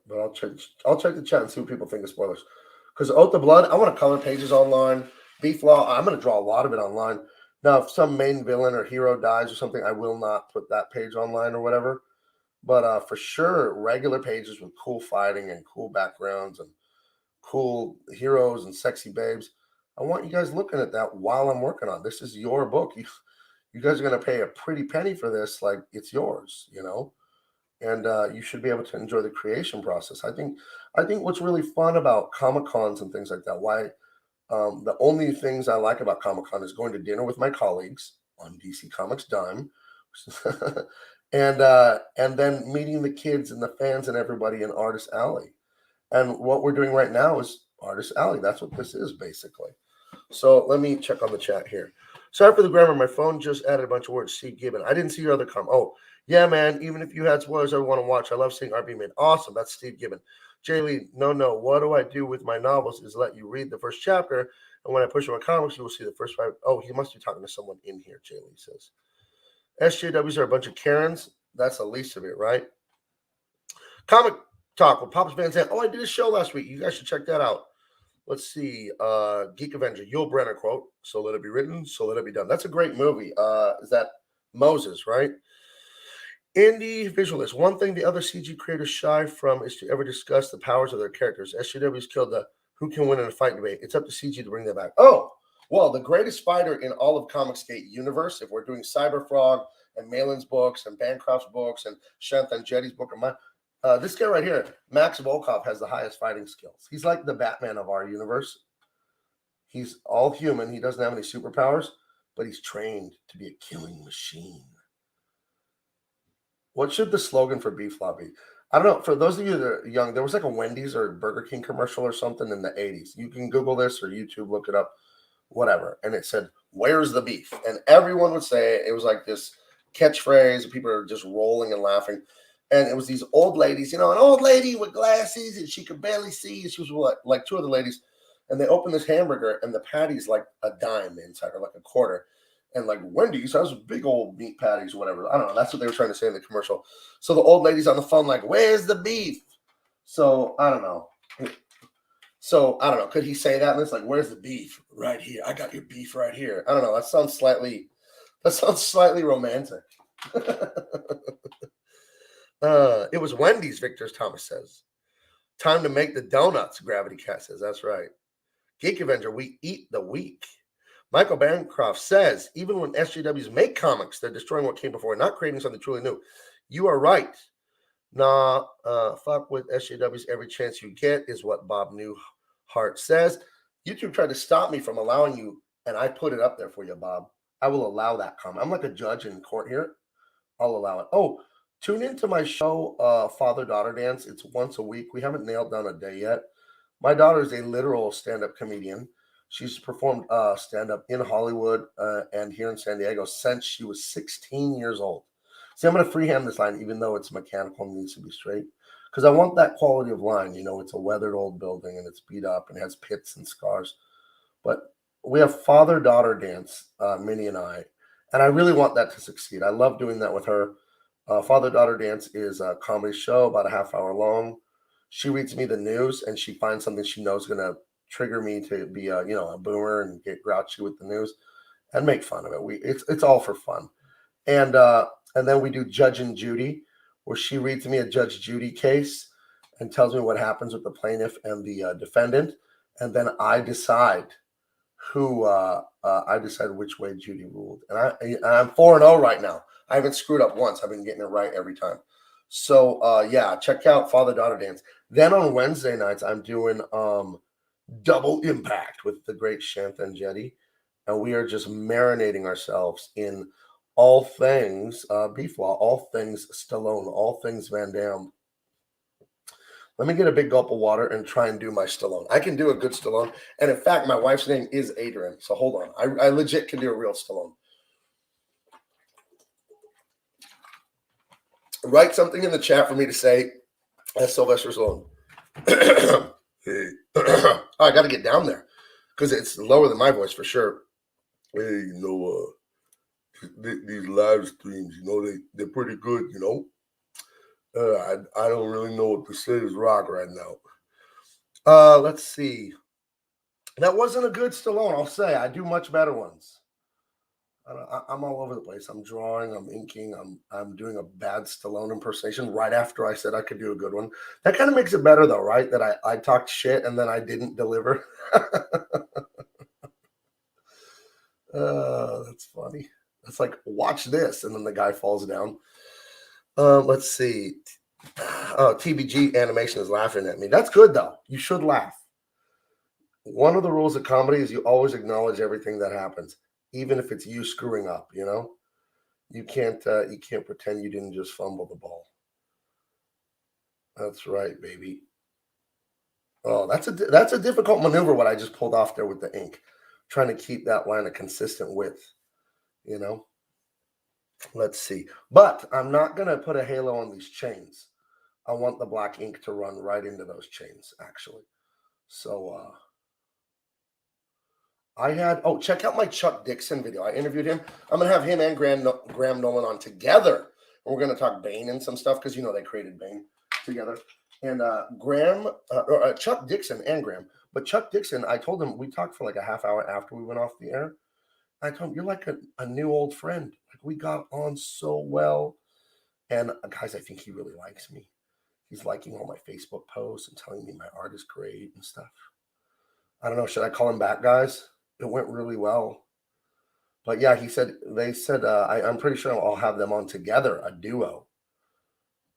but I'll check the chat and see what people think of spoilers. Because Oath of Blood, I want to color pages online. Beef Law, I'm going to draw a lot of it online. Now, if some main villain or hero dies or something, I will not put that page online or whatever. But for sure, regular pages with cool fighting and cool backgrounds and cool heroes and sexy babes. I want you guys looking at that while I'm working on it. This is your book. You guys are going to pay a pretty penny for this, like it's yours, and you should be able to enjoy the creation process. I think what's really fun about Comic-Cons and things like that, why the only things I like about Comic-Con is going to dinner with my colleagues on DC Comics Dime, and then meeting the kids and the fans and everybody in Artist Alley. And what we're doing right now is Artist Alley. That's what this is, basically. So let me check on the chat here. Sorry for the grammar. My phone just added a bunch of words. Steve Gibbon. I didn't see your other comment. Oh, yeah, man. Even if you had spoilers, I want to watch. I love seeing art being made. Awesome. That's Steve Gibbon. Jay Lee, no. What do I do with my novels is let you read the first chapter. And when I push on my comics, you will see the first 5. Oh, he must be talking to someone in here, Jay Lee says. SJWs are a bunch of Karens. That's the least of it, right? Comic Talk with Pops Van Zandt. Oh, I did a show last week. You guys should check that out. Let's see. Geek Avenger, Yul Brynner quote. So let it be written, so let it be done. That's a great movie. Is that Moses, right? Indie Visualist. One thing the other CG creators shy from is to ever discuss the powers of their characters. SJW's killed the who can win in a fight debate. It's up to CG to bring that back. Oh, well, the greatest fighter in all of Comicsgate universe, if we're doing Cyberfrog and Malin's books and Bancroft's books and Shanthan Jetty's book, this guy right here, Max Volkov, has the highest fighting skills. He's like the Batman of our universe. He's all human. He doesn't have any superpowers, but he's trained to be a killing machine. What should the slogan for Beef Law be? I don't know. For those of you that are young, there was like a Wendy's or Burger King commercial or something in the 80s. You can Google this or YouTube, look it up, whatever. And it said, "Where's the beef?" And everyone would say it. It was like this catchphrase. People are just rolling and laughing. And it was these old ladies, an old lady with glasses, and she could barely see. She was like 2 other ladies. And they opened this hamburger, and the patty's like a dime inside, or like a quarter. And like Wendy's has big old meat patties or whatever. I don't know. That's what they were trying to say in the commercial. So the old lady's on the phone like, "Where's the beef?" So I don't know. So I don't know. Could he say that? And it's like, where's the beef? Right here. I got your beef right here. I don't know. That sounds slightly romantic. It was Wendy's, Victor Thomas says. Time to make the donuts, Gravity Cat says. That's right. Geek Avenger, we eat the week. Michael Bancroft says, even when SJWs make comics, they're destroying what came before, not creating something truly new. You are right. Nah, fuck with SJWs every chance you get is what Bob Newhart says. YouTube tried to stop me from allowing you, and I put it up there for you, Bob. I will allow that comment. I'm like a judge in court here. I'll allow it. Oh, tune into my show, Father-Daughter Dance. It's once a week. We haven't nailed down a day yet. My daughter is a literal stand-up comedian. She's performed stand-up in Hollywood and here in San Diego since she was 16 years old. See, I'm going to freehand this line, even though it's mechanical and needs to be straight, because I want that quality of line. You know, it's a weathered old building and it's beat up and has pits and scars. But we have Father-Daughter Dance, Minnie and I really want that to succeed. I love doing that with her. Father-Daughter Dance is a comedy show, about a half hour long. She reads me the news and she finds something she knows is going to trigger me to be a boomer and get grouchy with the news and make fun of it. It's all for fun. And then we do Judge and Judy, where she reads me a Judge Judy case and tells me what happens with the plaintiff and the defendant, and then I decide which way Judy ruled. And I'm 4-0 right now. I haven't screwed up once. I've been getting it right every time. So yeah, check out Father-Daughter Dance. Then on Wednesday nights, I'm doing Double Impact with the great Shanthan Jetty, and we are just marinating ourselves in all things Beef Law, all things Stallone, all things Van Damme. Let me get a big gulp of water and try and do my Stallone. I can do a good Stallone, and in fact, my wife's name is Adrian. So hold on, I legit can do a real Stallone. Write something in the chat for me to say as Sylvester Stallone. Hey. Oh, I got to get down there because it's lower than my voice for sure. Hey, these live streams, they're pretty good, I don't really know what to say is rock right now. Let's see. That wasn't a good Stallone, I'll say. I do much better ones. I'm all over the place. I'm drawing, I'm inking, I'm doing a bad Stallone impersonation right after I said I could do a good one. That kind of makes it better, though, right? That I talked shit and then I didn't deliver. That's funny. It's like, watch this, and then the guy falls down. Let's see. Oh, TBG Animation is laughing at me. That's good, though. You should laugh. One of the rules of comedy is you always acknowledge everything that happens, even if it's you screwing up. You can't pretend you didn't just fumble the ball. That's right, baby. Oh, that's a difficult maneuver. What I just pulled off there with the ink, trying to keep that line a consistent width. Let's see. But I'm not going to put a halo on these chains. I want the black ink to run right into those chains, actually. So check out my Chuck Dixon video. I interviewed him. I'm going to have him and Graham Nolan on together. And we're going to talk Bane and some stuff because, they created Bane together. And Chuck Dixon and Graham. But Chuck Dixon, I told him, we talked for like a half hour after we went off the air. I told him, you're like a new old friend. Like, we got on so well. And guys, I think he really likes me. He's liking all my Facebook posts and telling me my art is great and stuff. I don't know. Should I call him back, guys? It went really well. But yeah, they said, I'm pretty sure I'll have them on together, a duo.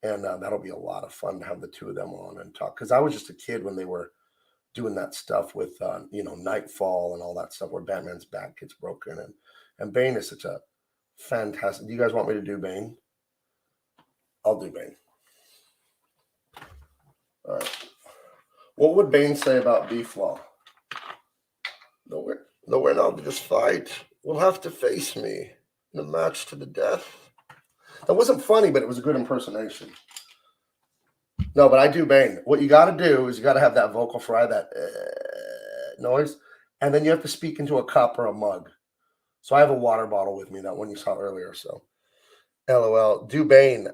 And that'll be a lot of fun to have the two of them on and talk. Because I was just a kid when they were doing that stuff with, Nightfall and all that stuff where Batman's back gets broken. And Bane is such a fantastic. Do you guys want me to do Bane? I'll do Bane. All right. What would Bane say about Beef Law? Nowhere now to this fight. Will have to face me in a match to the death. That wasn't funny, but it was a good impersonation. No, but I do Bane. What you got to do is you got to have that vocal fry, that noise, and then you have to speak into a cup or a mug. So I have a water bottle with me, that one you saw earlier. So, LOL. Do Bane.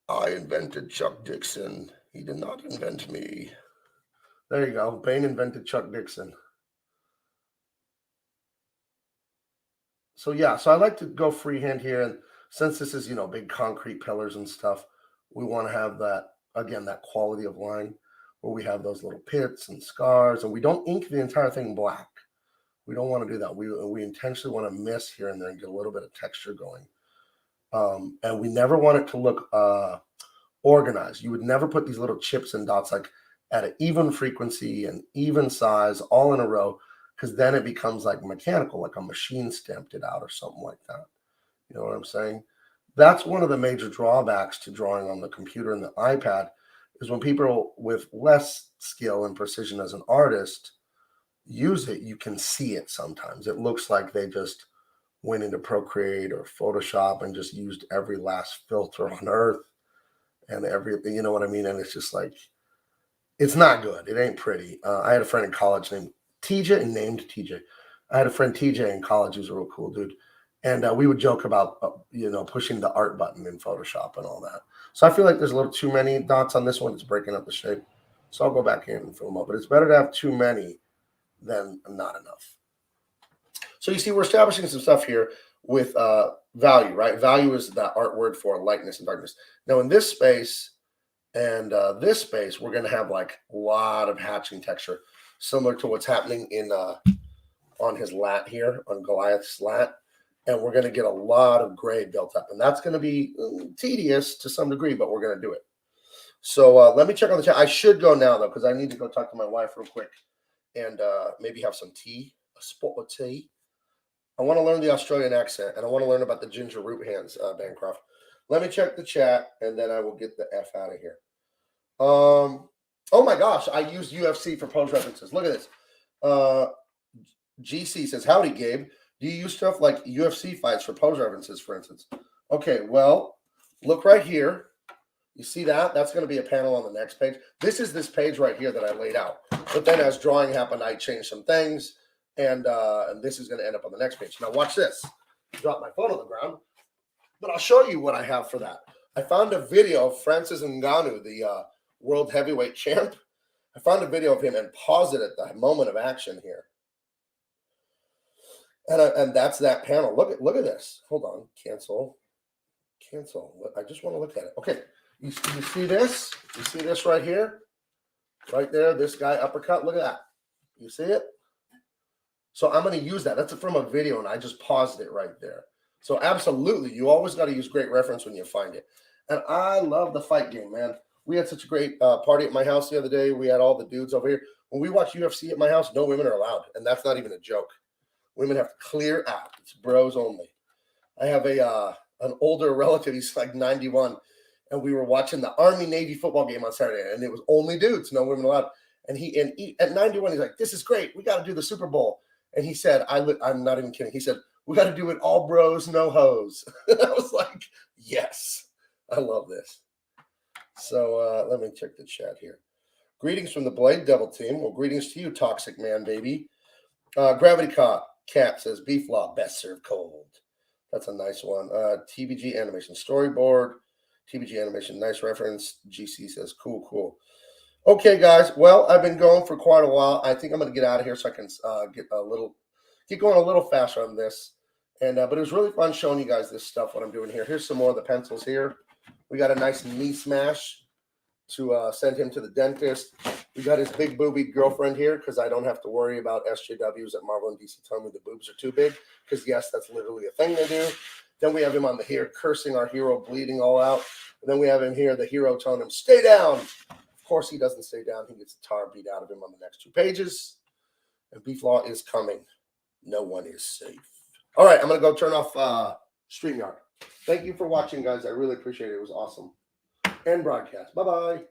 I invented Chuck Dixon. He did not invent me. There you go. Bane invented Chuck Dixon. So yeah, so I like to go freehand here. And since this is, big concrete pillars and stuff, we want to have that, again, that quality of line where we have those little pits and scars, and we don't ink the entire thing black. We don't want to do that. We intentionally want to miss here and there and get a little bit of texture going. And we never want it to look organized. You would never put these little chips and dots like at an even frequency and even size all in a row, because then it becomes like mechanical, like a machine stamped it out or something like that. You know what I'm saying? That's one of the major drawbacks to drawing on the computer and the iPad is when people with less skill and precision as an artist use it, you can see it sometimes. It looks like they just went into Procreate or Photoshop and just used every last filter on earth and everything, you know what I mean? And it's just like, it's not good. It ain't pretty. I had a friend in college named TJ. I had a friend TJ in college who's a real cool dude. And we would joke about, pushing the art button in Photoshop and all that. So I feel like there's a little too many dots on this one. It's breaking up the shape. So I'll go back in and fill them up. But it's better to have too many than not enough. So you see, we're establishing some stuff here with value, right? Value is that art word for lightness and darkness. Now in this space and this space, we're going to have like a lot of hatching texture, similar to what's happening in on his lat here, on Goliath's lat. And we're going to get a lot of gray built up. And that's going to be tedious to some degree, but we're going to do it. So let me check on the chat. I should go now, though, because I need to go talk to my wife real quick and maybe have some tea, a spot of tea. I want to learn the Australian accent, and I want to learn about the ginger root hands, Bancroft. Let me check the chat, and then I will get the F out of here. Oh, my gosh. I used UFC for pose references. Look at this. GC says, howdy, Gabe. Do you use stuff like UFC fights for pose references, for instance? Okay, well, look right here. You see that? That's going to be a panel on the next page. This is this page right here that I laid out. But then as drawing happened, I changed some things, and this is going to end up on the next page. Now watch this. Drop my phone on the ground, but I'll show you what I have for that. I found a video of Francis Ngannou, the world heavyweight champ. I found a video of him and paused it at the moment of action here. And that's that panel. Look at this. Hold on. Cancel. I just want to look at it. Okay. You see this? You see this right here? Right there. This guy uppercut. Look at that. You see it? So I'm going to use that. That's from a video, and I just paused it right there. So absolutely, you always got to use great reference when you find it. And I love the fight game, man. We had such a great party at my house the other day. We had all the dudes over here. When we watch UFC at my house, no women are allowed. And that's not even a joke. Women have to clear out. It's bros only. I have an older relative. He's like 91. And we were watching the Army-Navy football game on Saturday. And it was only dudes, no women allowed. And he at 91, he's like, this is great. We got to do the Super Bowl. And he said, I'm not even kidding. He said, we got to do it all bros, no hoes. I was like, yes, I love this. So let me check the chat here. Greetings from the Blade Devil team. Well, greetings to you, Toxic Man, baby. Gravity Cat says, beef law, best served cold. That's a nice one. TBG Animation Storyboard. TBG Animation, nice reference. GC says, cool. Okay, guys. Well, I've been going for quite a while. I think I'm going to get out of here so I can get going a little faster on this. And but it was really fun showing you guys this stuff, what I'm doing here. Here's some more of the pencils here. We got a nice knee smash to send him to the dentist. We got his big booby girlfriend here because I don't have to worry about SJWs at Marvel and DC telling me the boobs are too big. Because, yes, that's literally a thing they do. Then we have him on the here cursing our hero, bleeding all out. And then we have him here, the hero telling him, stay down. Of course, he doesn't stay down. He gets the tar beat out of him on the next 2 pages. And Beef Law is coming. No one is safe. All right, I'm going to go turn off StreamYard. Thank you for watching, guys. I really appreciate it. It was awesome. And broadcast. Bye-bye.